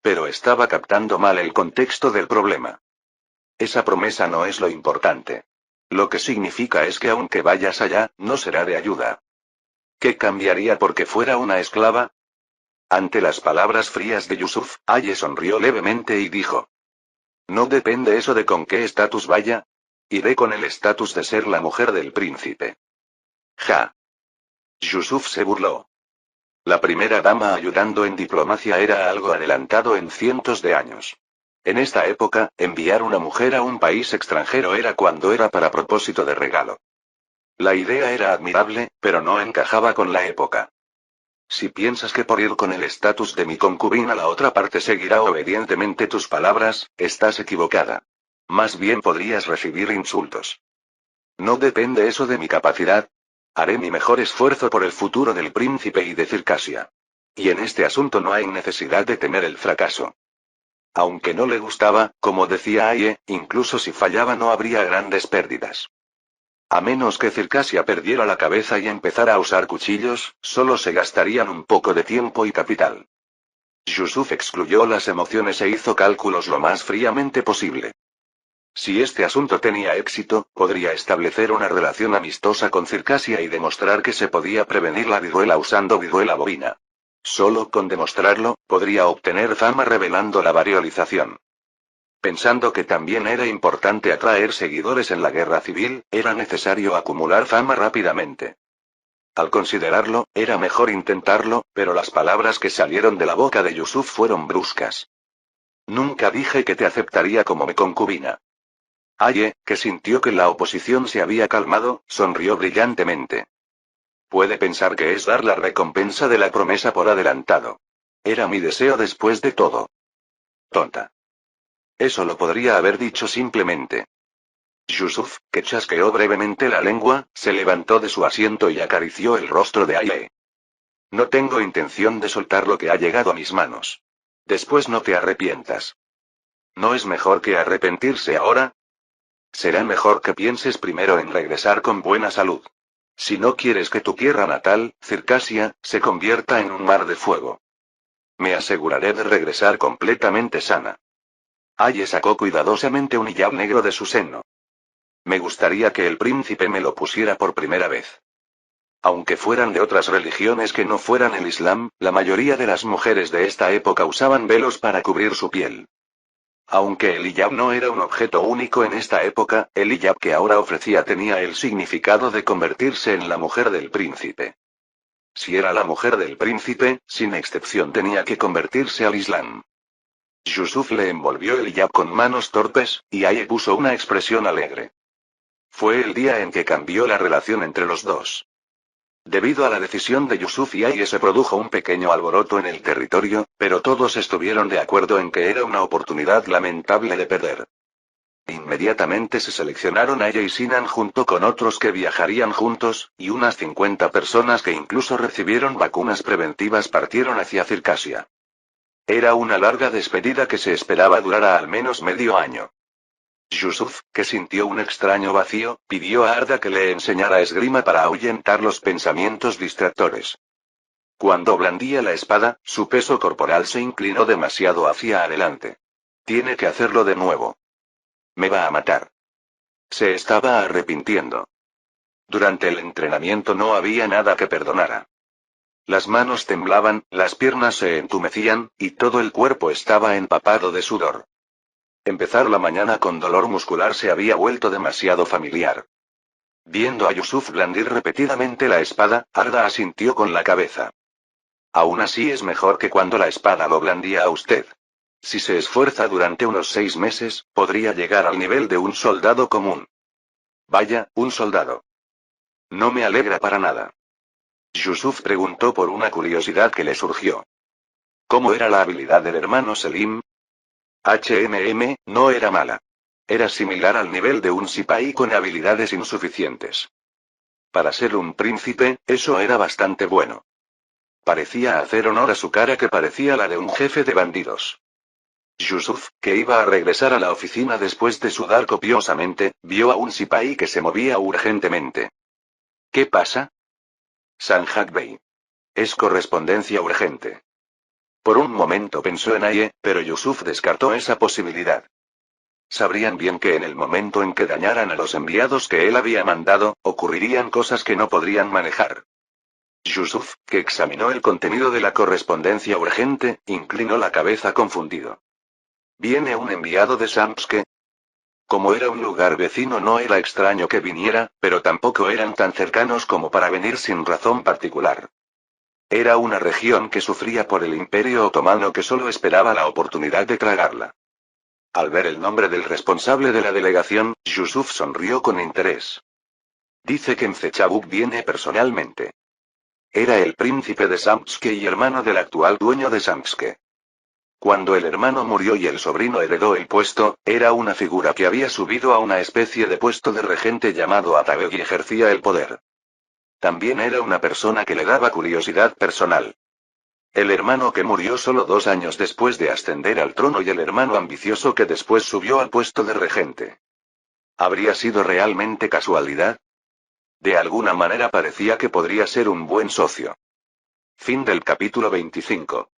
Pero estaba captando mal el contexto del problema. Esa promesa no es lo importante. Lo que significa es que aunque vayas allá, no será de ayuda. ¿Qué cambiaría porque fuera una esclava? Ante las palabras frías de Yusuf, Aye sonrió levemente y dijo. No depende eso de con qué estatus vaya. Iré con el estatus de ser la mujer del príncipe. Ja. Yusuf se burló. La primera dama ayudando en diplomacia era algo adelantado en cientos de años. En esta época, enviar una mujer a un país extranjero era cuando era para propósito de regalo. La idea era admirable, pero no encajaba con la época. Si piensas que por ir con el estatus de mi concubina la otra parte seguirá obedientemente tus palabras, estás equivocada. Más bien podrías recibir insultos. No depende eso de mi capacidad. Haré mi mejor esfuerzo por el futuro del príncipe y de Circasia. Y en este asunto no hay necesidad de temer el fracaso. Aunque no le gustaba, como decía Aye, incluso si fallaba no habría grandes pérdidas. A menos que Circasia perdiera la cabeza y empezara a usar cuchillos, solo se gastarían un poco de tiempo y capital. Yusuf excluyó las emociones e hizo cálculos lo más fríamente posible. Si este asunto tenía éxito, podría establecer una relación amistosa con Circasia y demostrar que se podía prevenir la viruela usando viruela bovina. Solo con demostrarlo, podría obtener fama revelando la variolización. Pensando que también era importante atraer seguidores en la guerra civil, era necesario acumular fama rápidamente. Al considerarlo, era mejor intentarlo, pero las palabras que salieron de la boca de Yusuf fueron bruscas. Nunca dije que te aceptaría como mi concubina. Aye, que sintió que la oposición se había calmado, sonrió brillantemente. Puede pensar que es dar la recompensa de la promesa por adelantado. Era mi deseo después de todo. Tonta. Eso lo podría haber dicho simplemente. Yusuf, que chasqueó brevemente la lengua, se levantó de su asiento y acarició el rostro de Aye. No tengo intención de soltar lo que ha llegado a mis manos. Después no te arrepientas. ¿No es mejor que arrepentirse ahora? Será mejor que pienses primero en regresar con buena salud. Si no quieres que tu tierra natal, Circasia, se convierta en un mar de fuego. Me aseguraré de regresar completamente sana. Aye sacó cuidadosamente un hijab negro de su seno. Me gustaría que el príncipe me lo pusiera por primera vez. Aunque fueran de otras religiones que no fueran el Islam, la mayoría de las mujeres de esta época usaban velos para cubrir su piel. Aunque el hijab no era un objeto único en esta época, el hijab que ahora ofrecía tenía el significado de convertirse en la mujer del príncipe. Si era la mujer del príncipe, sin excepción tenía que convertirse al Islam. Yusuf le envolvió el hijab con manos torpes, y Aye puso una expresión alegre. Fue el día en que cambió la relación entre los dos. Debido a la decisión de Yusuf y Aye se produjo un pequeño alboroto en el territorio, pero todos estuvieron de acuerdo en que era una oportunidad lamentable de perder. Inmediatamente se seleccionaron Aye y Sinan junto con otros que viajarían juntos, y unas 50 personas que incluso recibieron vacunas preventivas partieron hacia Circasia. Era una larga despedida que se esperaba durara al menos medio año. Yusuf, que sintió un extraño vacío, pidió a Arda que le enseñara esgrima para ahuyentar los pensamientos distractores. Cuando blandía la espada, su peso corporal se inclinó demasiado hacia adelante. Tiene que hacerlo de nuevo. Me va a matar. Se estaba arrepintiendo. Durante el entrenamiento no había nada que perdonara. Las manos temblaban, las piernas se entumecían, y todo el cuerpo estaba empapado de sudor. Empezar la mañana con dolor muscular se había vuelto demasiado familiar. Viendo a Yusuf blandir repetidamente la espada, Arda asintió con la cabeza. Aún así es mejor que cuando la espada lo blandía a usted. Si se esfuerza durante unos 6 meses, podría llegar al nivel de un soldado común. Vaya, un soldado. No me alegra para nada. Yusuf preguntó por una curiosidad que le surgió. ¿Cómo era la habilidad del hermano Selim? No era mala. Era similar al nivel de un sipaí con habilidades insuficientes. Para ser un príncipe, eso era bastante bueno. Parecía hacer honor a su cara que parecía la de un jefe de bandidos. Yusuf, que iba a regresar a la oficina después de sudar copiosamente, vio a un sipaí que se movía urgentemente. ¿Qué pasa? Sanjak Bey. Es correspondencia urgente. Por un momento pensó en Aye, pero Yusuf descartó esa posibilidad. Sabrían bien que en el momento en que dañaran a los enviados que él había mandado, ocurrirían cosas que no podrían manejar. Yusuf, que examinó el contenido de la correspondencia urgente, inclinó la cabeza confundido. ¿Viene un enviado de Samske? Como era un lugar vecino no era extraño que viniera, pero tampoco eran tan cercanos como para venir sin razón particular. Era una región que sufría por el Imperio Otomano que solo esperaba la oportunidad de tragarla. Al ver el nombre del responsable de la delegación, Yusuf sonrió con interés. Dice que Mzechabuk viene personalmente. Era el príncipe de Samtske y hermano del actual dueño de Samtske. Cuando el hermano murió y el sobrino heredó el puesto, era una figura que había subido a una especie de puesto de regente llamado Atabeg y ejercía el poder. También era una persona que le daba curiosidad personal. El hermano que murió solo 2 años después de ascender al trono y el hermano ambicioso que después subió al puesto de regente. ¿Habría sido realmente casualidad? De alguna manera parecía que podría ser un buen socio. Fin del capítulo 25.